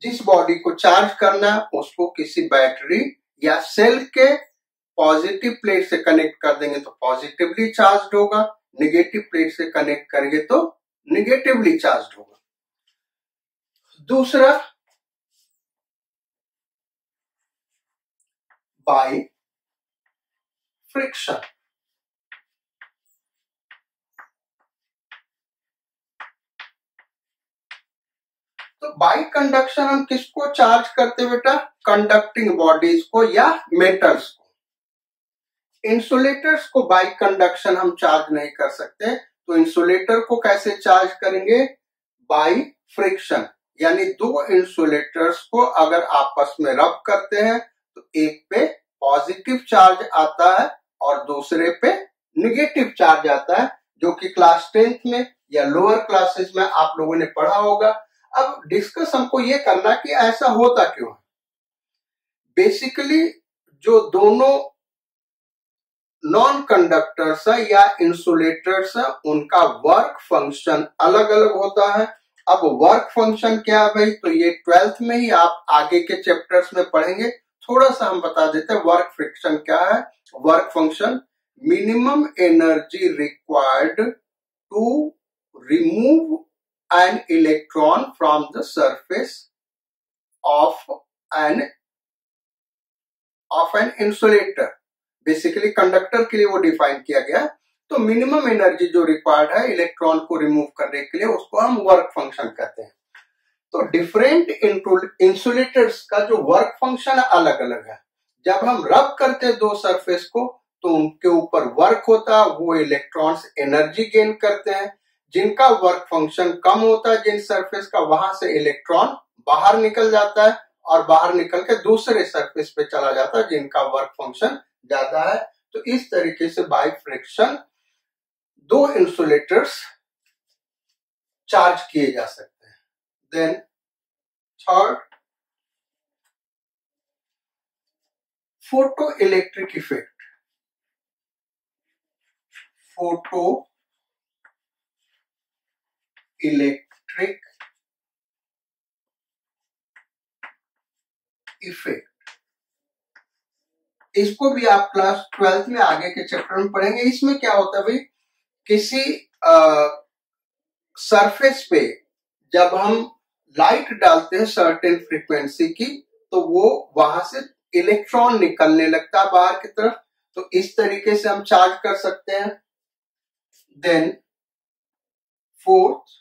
जिस बॉडी को चार्ज करना है उसको किसी बैटरी या सेल के पॉजिटिव प्लेट से कनेक्ट कर देंगे तो पॉजिटिवली चार्ज होगा, नेगेटिव प्लेट से कनेक्ट करेंगे तो नेगेटिवली चार्ज होगा। दूसरा, बाय फ्रिक्शन। तो बाय कंडक्शन हम किसको चार्ज करते बेटा, कंडक्टिंग बॉडीज को या मेटल्स को। इंसुलेटर्स को बाय कंडक्शन हम चार्ज नहीं कर सकते, तो इंसुलेटर को कैसे चार्ज करेंगे, बाय फ्रिक्शन। यानी दो इंसुलेटर्स को अगर आपस में रब करते हैं तो एक पे पॉजिटिव चार्ज आता है और दूसरे पे निगेटिव चार्ज आता है, जो कि क्लास 10th में या लोअर क्लासेस में आप लोगों ने पढ़ा होगा। अब डिस्कस हमको ये करना कि ऐसा होता क्यों है। बेसिकली जो दोनों नॉन कंडक्टर्स है या इंसुलेटर्स है उनका वर्क फंक्शन अलग अलग होता है। अब वर्क फंक्शन क्या है भाई, तो ये 12th में ही आप आगे के चैप्टर्स में पढ़ेंगे। थोड़ा सा हम बता देते हैं वर्क फ्रिक्शन क्या है। Work function, minimum energy required to remove an electron from the surface of an insulator। Basically conductor के लिए वो डिफाइन किया गया। तो मिनिमम एनर्जी जो रिक्वायर्ड है इलेक्ट्रॉन को रिमूव करने के लिए उसको हम वर्क फंक्शन कहते हैं। तो डिफरेंट इंसुलेटर्स का जो वर्क फंक्शन अलग अलग है। जब हम रब करते हैं दो सरफेस को तो उनके ऊपर वर्क होता है, वो इलेक्ट्रॉन्स एनर्जी गेन करते हैं। जिनका वर्क फंक्शन कम होता है जिन सरफेस का, वहां से इलेक्ट्रॉन बाहर निकल जाता है और बाहर निकल के दूसरे सरफेस पे चला जाता है जिनका वर्क फंक्शन ज्यादा है। तो इस तरीके से बाय फ्रिक्शन दो इंसुलेटर्स चार्ज किए जा सकते हैं। Then third, photo electric effect, photo electric effect, इसको भी आप क्लास 12th में आगे के चैप्टर में पढ़ेंगे। इसमें क्या होता है भाई, किसी सरफेस पे जब हम लाइट डालते हैं सर्टेन फ्रीक्वेंसी की, तो वो वहां से इलेक्ट्रॉन निकलने लगता है बाहर की तरफ, तो इस तरीके से हम चार्ज कर सकते हैं। देन फोर्थ,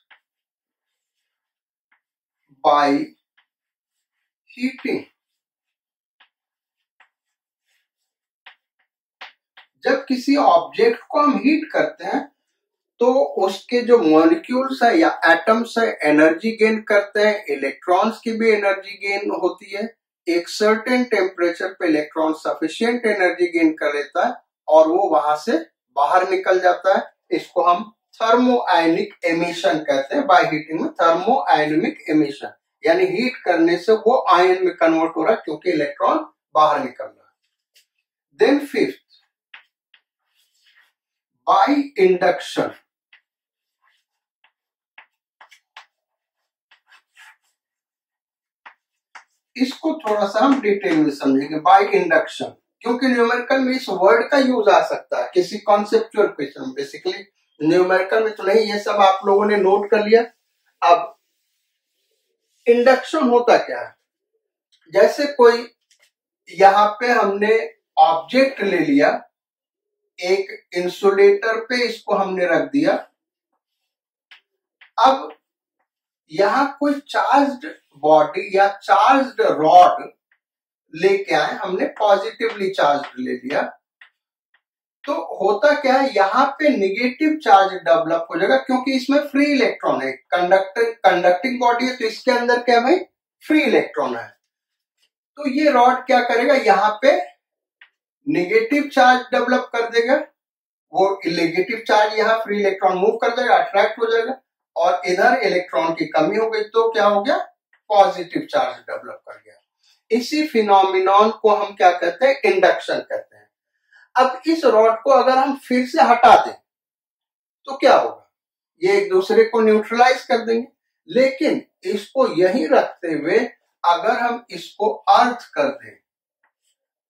बाय हीटिंग, जब किसी ऑब्जेक्ट को हम हीट करते हैं तो उसके जो मॉलिक्यूल्स है या एटम्स है एनर्जी गेन करते हैं, इलेक्ट्रॉन्स की भी एनर्जी गेन होती है। एक सर्टेन टेम्परेचर पे इलेक्ट्रॉन सफिशिएंट एनर्जी गेन कर लेता है और वो वहां से बाहर निकल जाता है। इसको हम थर्मो आयनिक एमिशन कहते हैं। बाय हीटिंग में थर्मो आयनिक एमिशन, यानी हीट करने से वो आयन में कन्वर्ट हो रहा है क्योंकि इलेक्ट्रॉन बाहर निकल रहा है। देन फिफ्थ, बाय इंडक्शन, इसको थोड़ा सा हम डिटेल में समझेंगे। बाय इंडक्शन, क्योंकि न्यूमेरिकल में इस वर्ड का यूज आ सकता है किसी कॉन्सेप्चुअल क्वेश्चन में। बेसिकली न्यूमेरिकल में तो नहीं, ये सब आप लोगों ने नोट कर लिया। अब इंडक्शन होता क्या है, जैसे कोई यहां पे हमने ऑब्जेक्ट ले लिया, एक इंसुलेटर पे इसको हमने रख दिया। अब यहां कोई चार्ज्ड बॉडी या चार्ज्ड रॉड लेके आए, हमने पॉजिटिवली चार्ज ले लिया, तो होता क्या है, यहाँ पे निगेटिव चार्ज डेवलप हो जाएगा क्योंकि इसमें फ्री इलेक्ट्रॉन है। कंडक्टिंग बॉडी है तो इसके अंदर क्या है भाई, फ्री इलेक्ट्रॉन है। तो ये रॉड क्या करेगा, यहाँ पे निगेटिव चार्ज डेवलप कर देगा, वो नेगेटिव चार्ज यहाँ फ्री इलेक्ट्रॉन मूव कर जाएगा, अट्रैक्ट हो जाएगा, और इधर इलेक्ट्रॉन की कमी हो गई तो क्या हो गया, पॉजिटिव चार्ज डेवलप कर गया। इसी फिनोमिनॉन को हम क्या कहते हैं, इंडक्शन कहते हैं। अब इस रॉड को अगर हम फिर से हटा दें तो क्या होगा, ये एक दूसरे को न्यूट्रलाइज कर देंगे। लेकिन इसको यही रखते हुए अगर हम इसको अर्थ कर दें,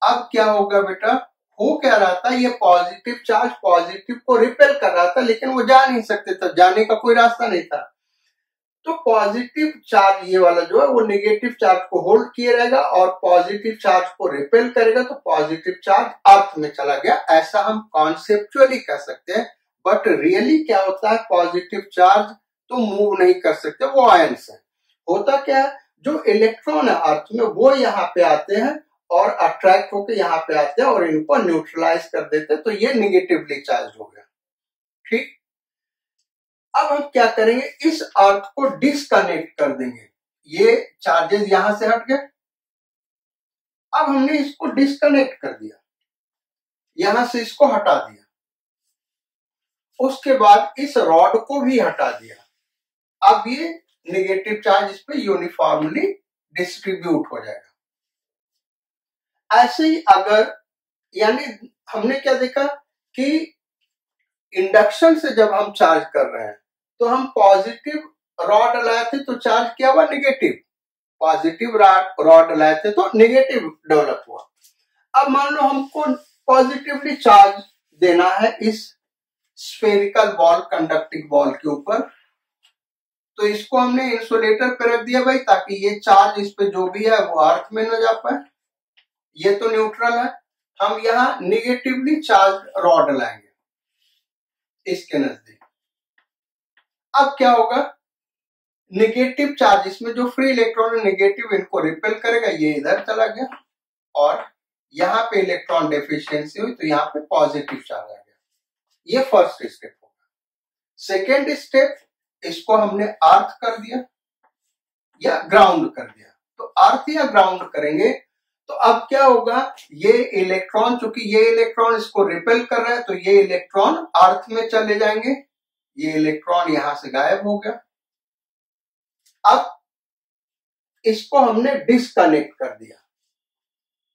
अब क्या होगा बेटा, हो क्या रहा था, ये पॉजिटिव चार्ज पॉजिटिव को रिपेल कर रहा था, लेकिन वो जा नहीं सकते था, जाने का कोई रास्ता नहीं था। तो पॉजिटिव चार्ज ये वाला जो है वो नेगेटिव चार्ज को होल्ड किए रहेगा और पॉजिटिव चार्ज को रिपेल करेगा, तो पॉजिटिव चार्ज अर्थ में चला गया। ऐसा हम कॉन्सेप्चुअली कह सकते हैं, बट रियली क्या होता है, पॉजिटिव चार्ज तो मूव नहीं कर सकते, वो आयंस है। होता क्या है, जो इलेक्ट्रॉन है अर्थ में वो यहाँ पे आते हैं और अट्रैक्ट होकर यहाँ पे आते हैं और इनको न्यूट्रलाइज कर देते हैं, तो ये निगेटिवली चार्ज हो गया। ठीक, अब हम क्या करेंगे, इस अर्थ को डिस्कनेक्ट कर देंगे। ये चार्जेस यहां से हट गए, अब हमने इसको डिस्कनेक्ट कर दिया, यहां से इसको हटा दिया, उसके बाद इस रॉड को भी हटा दिया। अब ये नेगेटिव चार्ज इस पे यूनिफॉर्मली डिस्ट्रीब्यूट हो जाएगा। ऐसे ही अगर, यानी हमने क्या देखा कि इंडक्शन से जब हम चार्ज कर रहे हैं तो हम पॉजिटिव रॉड लाए थे तो चार्ज क्या हुआ, निगेटिव। पॉजिटिव रॉड लाए थे तो निगेटिव डेवलप हुआ। अब मान लो हमको पॉजिटिवली चार्ज देना है इस स्फेरिकल बॉल, कंडक्टिंग बॉल के ऊपर, तो इसको हमने इंसुलेटर पे रख दिया भाई, ताकि ये चार्ज इस पे जो भी है वो अर्थ में न जा पाए। ये तो न्यूट्रल है, हम यहाँ निगेटिवली चार्ज रॉड लाएंगे इसके नजदीक। अब क्या होगा, नेगेटिव चार्ज, इसमें जो फ्री इलेक्ट्रॉन है नेगेटिव इनको रिपेल करेगा, ये इधर चला गया और यहाँ पे इलेक्ट्रॉन डेफिशिएंसी हुई तो यहाँ पे पॉजिटिव चार्ज आ गया। ये फर्स्ट स्टेप होगा। सेकेंड स्टेप, इसको हमने अर्थ कर दिया या ग्राउंड कर दिया, तो अर्थ या ग्राउंड करेंगे तो अब क्या होगा, ये इलेक्ट्रॉन, चूंकि ये इलेक्ट्रॉन इसको रिपेल कर रहा है तो ये इलेक्ट्रॉन अर्थ में चले जाएंगे, ये इलेक्ट्रॉन यहां से गायब हो गया। अब इसको हमने डिस्कनेक्ट कर दिया,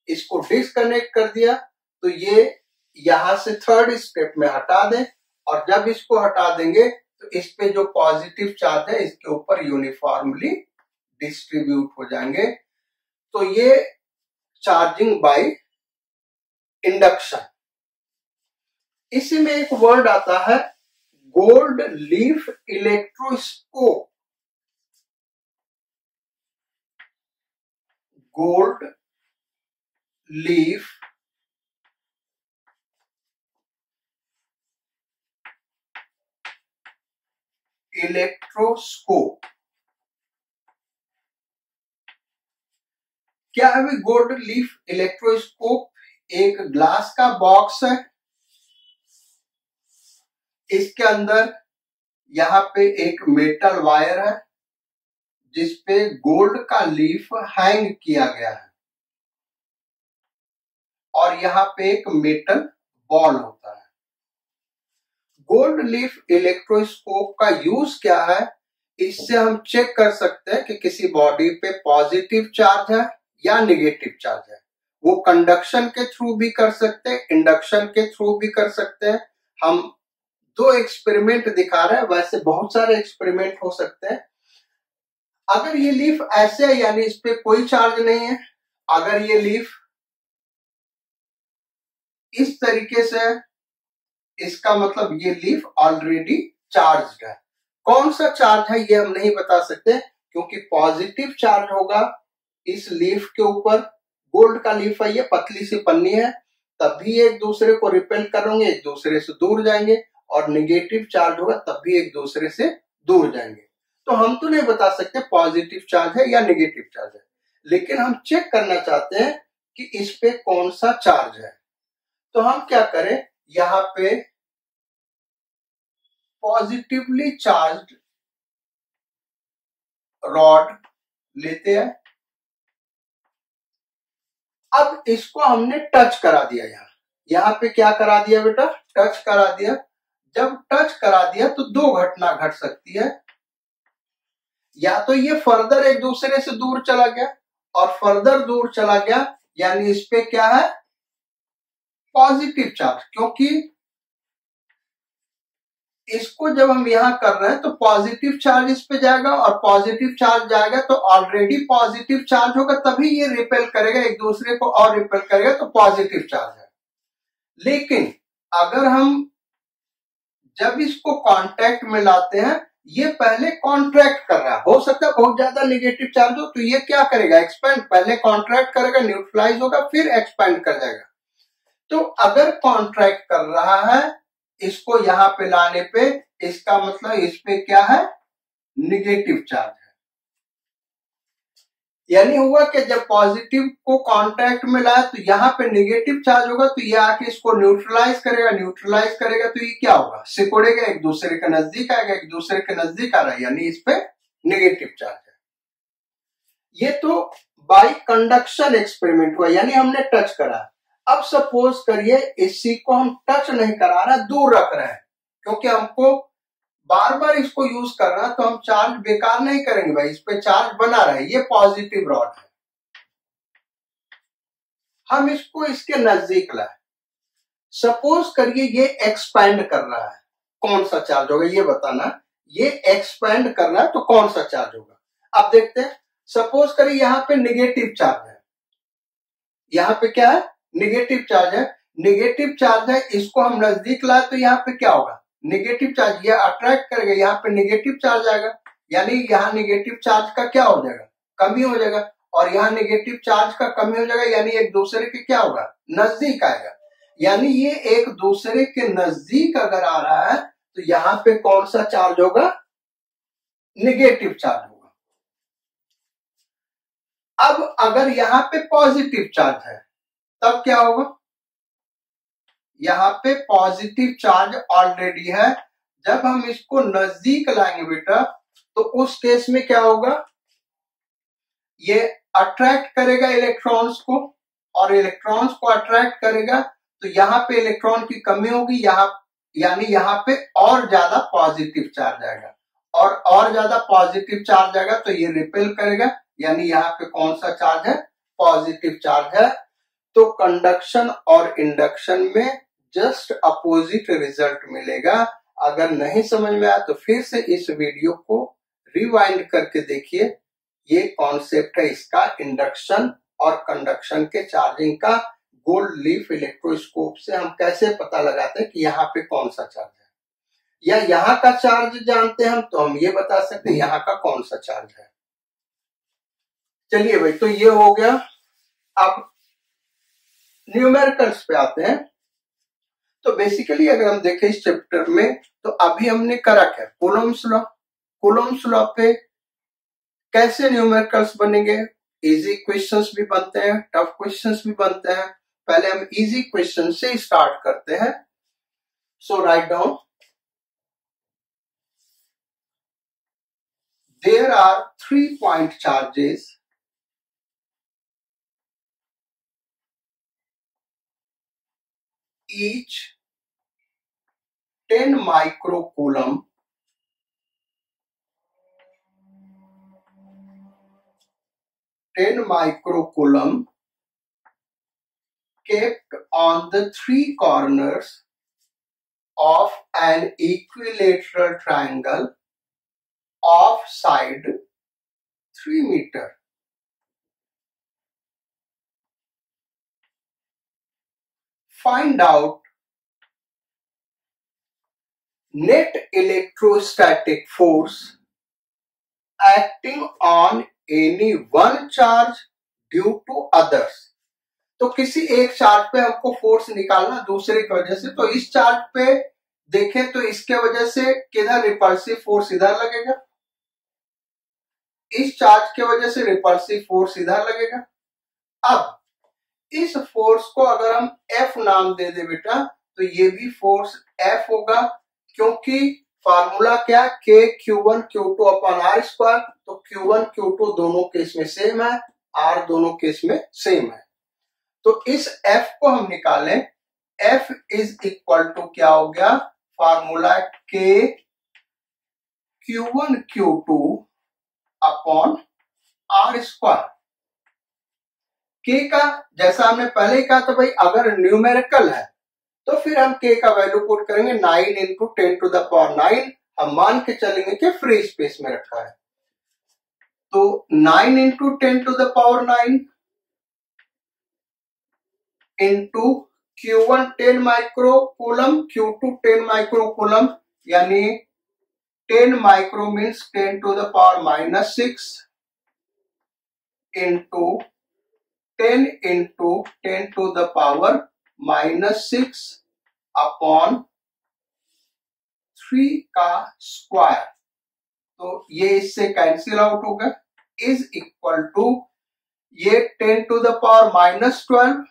इसको डिस्कनेक्ट कर दिया तो ये यहां से थर्ड स्टेप में हटा दें, और जब इसको हटा देंगे तो इस पे जो पॉजिटिव चार्ज है इसके ऊपर यूनिफॉर्मली डिस्ट्रीब्यूट हो जाएंगे। तो ये चार्जिंग बाय इंडक्शन। इसी में एक वर्ड आता है gold leaf electroscope. Gold leaf electroscope. क्या है भाई गोल्ड लीफ इलेक्ट्रोस्कोप? एक ग्लास का बॉक्स है, इसके अंदर यहाँ पे एक मेटल वायर है जिसपे गोल्ड का लीफ हैंग किया गया है, और यहाँ पे एक मेटल बॉल होता है। गोल्ड लीफ इलेक्ट्रोस्कोप का यूज क्या है? इससे हम चेक कर सकते हैं कि किसी बॉडी पे पॉजिटिव चार्ज है या नेगेटिव चार्ज है। वो कंडक्शन के थ्रू भी कर सकते हैं, इंडक्शन के थ्रू भी कर सकते हैं। हम दो एक्सपेरिमेंट दिखा रहे हैं, वैसे बहुत सारे एक्सपेरिमेंट हो सकते हैं। अगर ये लीफ ऐसे है यानी इस पे कोई चार्ज नहीं है, अगर ये लीफ इस तरीके से है इसका मतलब ये लीफ ऑलरेडी चार्ज्ड है। कौन सा चार्ज है ये हम नहीं बता सकते, क्योंकि पॉजिटिव चार्ज होगा इस लीफ के ऊपर। गोल्ड का लीफ है, ये पतली सी पन्नी है, तब भी एक दूसरे को रिपेल करेंगे, एक दूसरे से दूर जाएंगे, और नेगेटिव चार्ज होगा तब भी एक दूसरे से दूर जाएंगे। तो हम तो नहीं बता सकते पॉजिटिव चार्ज है या नेगेटिव चार्ज है, लेकिन हम चेक करना चाहते हैं कि इस पे कौन सा चार्ज है। तो हम क्या करें, यहां पे पॉजिटिवली चार्ज्ड रॉड लेते हैं। अब इसको हमने टच करा दिया, यहां पे क्या करा दिया बेटा? टच करा दिया। जब टच करा दिया तो दो घटना घट सकती है, या तो ये फर्दर एक दूसरे से दूर चला गया, और फर्दर दूर चला गया यानी इस पे क्या है? पॉजिटिव चार्ज, क्योंकि इसको जब हम यहां कर रहे हैं तो पॉजिटिव चार्ज इस पे जाएगा, और पॉजिटिव चार्ज जाएगा तो ऑलरेडी पॉजिटिव चार्ज होगा, तभी ये रिपेल करेगा एक दूसरे को और रिपेल करेगा, तो पॉजिटिव चार्ज है। लेकिन अगर हम जब इसको कांटेक्ट में लाते हैं, ये पहले कॉन्ट्रैक्ट कर रहा है, हो सकता है बहुत ज्यादा नेगेटिव चार्ज हो, तो ये क्या करेगा? एक्सपेंड। पहले कॉन्ट्रैक्ट करेगा, न्यूट्रलाइज होगा, फिर एक्सपेंड कर जाएगा। तो अगर कॉन्ट्रैक्ट कर रहा है इसको यहां पे लाने पे, इसका मतलब इस पे क्या है? निगेटिव चार्ज है। यानी हुआ कि जब पॉजिटिव को कांटेक्ट में लाया तो यहाँ पे नेगेटिव चार्ज होगा, तो ये आके इसको न्यूट्रलाइज करेगा, न्यूट्रलाइज करेगा तो ये क्या होगा? सिकुड़ेगा, एक दूसरे के नजदीक आएगा, एक दूसरे के नजदीक आ रहा है, यानी इस पे नेगेटिव चार्ज है। ये तो बाय कंडक्शन एक्सपेरिमेंट हुआ, यानी हमने टच करा। अब सपोज करिए इसी को हम टच नहीं करा रहे, दूर रख रहे हैं, क्योंकि हमको बार बार इसको यूज करना है, तो हम चार्ज बेकार नहीं करेंगे भाई, इस पे चार्ज बना रहे। ये पॉजिटिव रॉड है, हम इसको इसके नजदीक लाए। सपोज करिए ये एक्सपैंड कर रहा है, कौन सा चार्ज होगा ये बताना। ये एक्सपैंड कर रहा है तो कौन सा चार्ज होगा? अब देखते हैं। सपोज करिए यहाँ पे निगेटिव चार्ज है, यहाँ पे क्या है? निगेटिव चार्ज है। निगेटिव चार्ज है, इसको हम नजदीक लाए तो यहाँ पे क्या होगा? Negative charge. ये अट्रैक्ट करेगा, यहाँ पे निगेटिव चार्ज आएगा, यानी यहाँ निगेटिव चार्ज का क्या हो जाएगा? कमी हो जाएगा, और यहाँ निगेटिव चार्ज का कमी हो जाएगा, यानी एक दूसरे के क्या होगा? नजदीक आएगा। यानी ये एक दूसरे के नजदीक अगर आ रहा है तो यहाँ पे कौन सा चार्ज होगा? निगेटिव चार्ज होगा। अब अगर यहाँ पे पॉजिटिव चार्ज है तब क्या होगा? यहाँ पे पॉजिटिव चार्ज ऑलरेडी है, जब हम इसको नजदीक लाएंगे बेटा तो उस केस में क्या होगा? ये अट्रैक्ट करेगा इलेक्ट्रॉन्स को, और इलेक्ट्रॉन्स को अट्रैक्ट करेगा तो यहाँ पे इलेक्ट्रॉन की कमी होगी, यहाँ यानी यहाँ पे और ज्यादा पॉजिटिव चार्ज आएगा, और ज्यादा पॉजिटिव चार्ज आएगा तो ये रिपेल करेगा, यानी यहाँ पे कौन सा चार्ज है? पॉजिटिव चार्ज है। तो कंडक्शन और इंडक्शन में जस्ट अपोजिट रिजल्ट मिलेगा। अगर नहीं समझ में आया तो फिर से इस वीडियो को रिवाइंड करके देखिए। ये कॉन्सेप्ट है इसका, इंडक्शन और कंडक्शन के चार्जिंग का। गोल्ड लीफ इलेक्ट्रोस्कोप से हम कैसे पता लगाते हैं कि यहाँ पे कौन सा चार्ज है, या यहाँ का चार्ज जानते हैं हम तो हम ये बता सकते हैं यहाँ का कौन सा चार्ज है। चलिए भाई, तो ये हो गया। अब न्यूमेरिकल्स पे आते हैं। तो बेसिकली अगर हम देखें इस चैप्टर में, तो अभी हमने करा क्या, कूलम्ब्स लॉ। कूलम्ब्स लॉ पे कैसे न्यूमेरिकल्स बनेंगे, इजी क्वेश्चंस भी बनते हैं, टफ क्वेश्चंस भी बनते हैं। पहले हम इजी क्वेश्चन से स्टार्ट करते हैं। So write down, there are 3 point charges each 10 microcoulomb kept on the 3 corners of an equilateral triangle of side 3 meter. Find out net electrostatic force acting on any one charge due to others. तो किसी एक charge पे हमको force निकालना दूसरे की वजह से। तो इस चार्ज पे देखें तो इसके वजह से किधर रिपल्सिव फोर्स इधर लगेगा, इस चार्ज के वजह से रिपल्सिव फोर्स इधर लगेगा। अब इस फोर्स को अगर हम F नाम दे दे बेटा, तो ये भी फोर्स F होगा, क्योंकि फार्मूला क्या, K Q1 Q2 upon R square. तो Q1 Q2 दोनों केस में सेम है, R दोनों केस में सेम है। तो इस F को हम निकालें, F इज इक्वल टू क्या हो गया, formula K Q1 Q2 upon R square. K का जैसा हमने पहले ही कहा था भाई, अगर न्यूमेरिकल है तो फिर हम K का वैल्यू पुट करेंगे 9 इंटू 10 टू द पावर 9। हम मान के चलेंगे कि फ्री स्पेस में रखा है, तो 9 into 10 to the power 9 into Q1 10 microcoulomb, Q2 10 microcoulomb, यानी 10 micro means 10 to the power -6 into 10 into 10 to the power -6 upon 3 का स्क्वायर। तो ये इससे कैंसिल आउट होगा, इज इक्वल टू ये 10 टू द पावर -12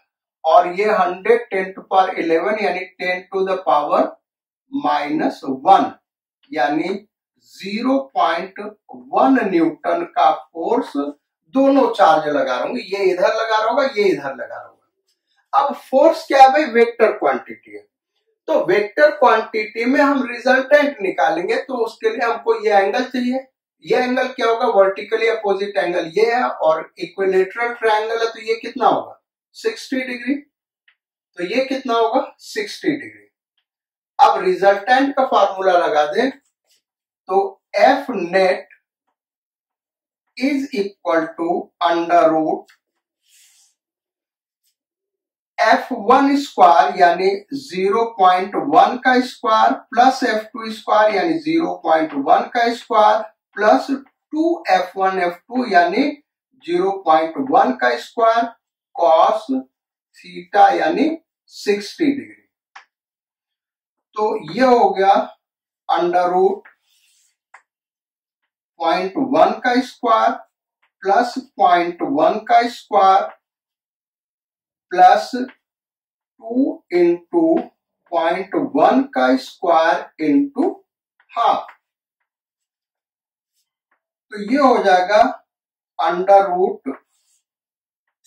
और ये 100 10 टू पावर 11 यानी 10 टू द पावर -1, यानी 0.1 न्यूटन का फोर्स दोनों चार्ज लगा रहा हूं। ये इधर लगा रहा होगा, ये इधर लगा रहा होगा। अब फोर्स क्या है भाई, वेक्टर क्वांटिटी है। तो वेक्टर क्वांटिटी में हम रिजल्टेंट निकालेंगे, तो उसके लिए हमको ये एंगल चाहिए। ये एंगल क्या होगा, वर्टिकली अपोजिट एंगल ये है, और इक्विलेटरल ट्रायंगल है, तो ये कितना होगा 60 डिग्री। तो ये कितना होगा 60 डिग्री। अब रिजल्टेंट का फार्मूला लगा दें, तो F net is equal to under root F1 square यानी 0.1 का स्क्वायर प्लस F2 स्क्वायर यानी 0.1 का स्क्वायर प्लस 2F1 F2 यानी 0.1 का स्क्वायर कॉस थीटा यानी 60 डिग्री। तो ये हो गया अंडर रूट 0.1 का स्क्वायर प्लस 0.1 का स्क्वायर प्लस 2 इंटू 0.1 का स्क्वायर इंटू हाफ। तो ये हो जाएगा अंडर रूट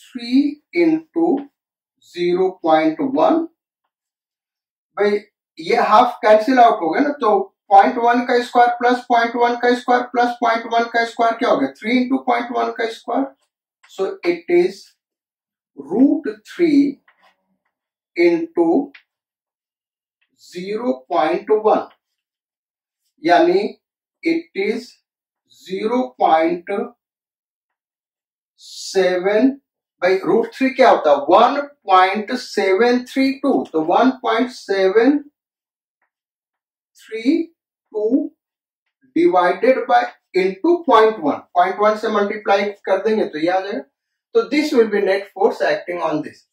3 इंटू 0.1। भाई ये हाफ कैंसिल आउट हो गया ना, तो 0.1 का स्क्वायर प्लस 0.1 का स्क्वायर प्लस 0.1 का स्क्वायर क्या हो गया 3 इंटू 0.1 का square. So it is √3 into 0.1 यानी it is 0.7 by √3 क्या होता है 1.732 तो 1.732 डिवाइडेड बाय इंटू 0.1 से मल्टीप्लाई कर देंगे तो ये आ जाएगा। तो this will be net force acting on this.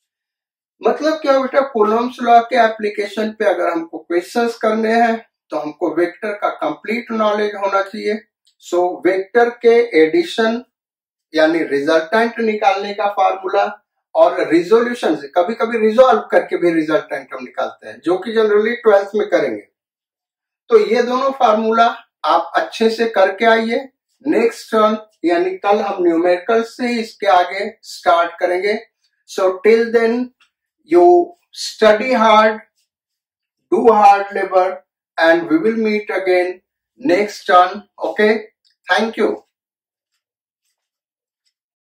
मतलब क्या बेटा कूलम्ब्स लॉ के एप्लीकेशन पे अगर हमको क्वेश्चंस करने हैं तो हमको वेक्टर का कंप्लीट नॉलेज होना चाहिए। सो वेक्टर के एडिशन यानी रिजल्टेंट निकालने का फार्मूला और रिजोल्यूशन से कभी कभी रिजॉल्व करके भी रिजल्टेंट हम निकालते हैं जो कि जनरली 12th में करेंगे। तो ये दोनों फार्मूला आप अच्छे से करके आइए। नेक्स्ट टर्न यानी कल हम न्यूमेरिकल से इसके आगे स्टार्ट करेंगे। So till then you study hard, do hard labor, and we will meet again next turn. Okay, thank you.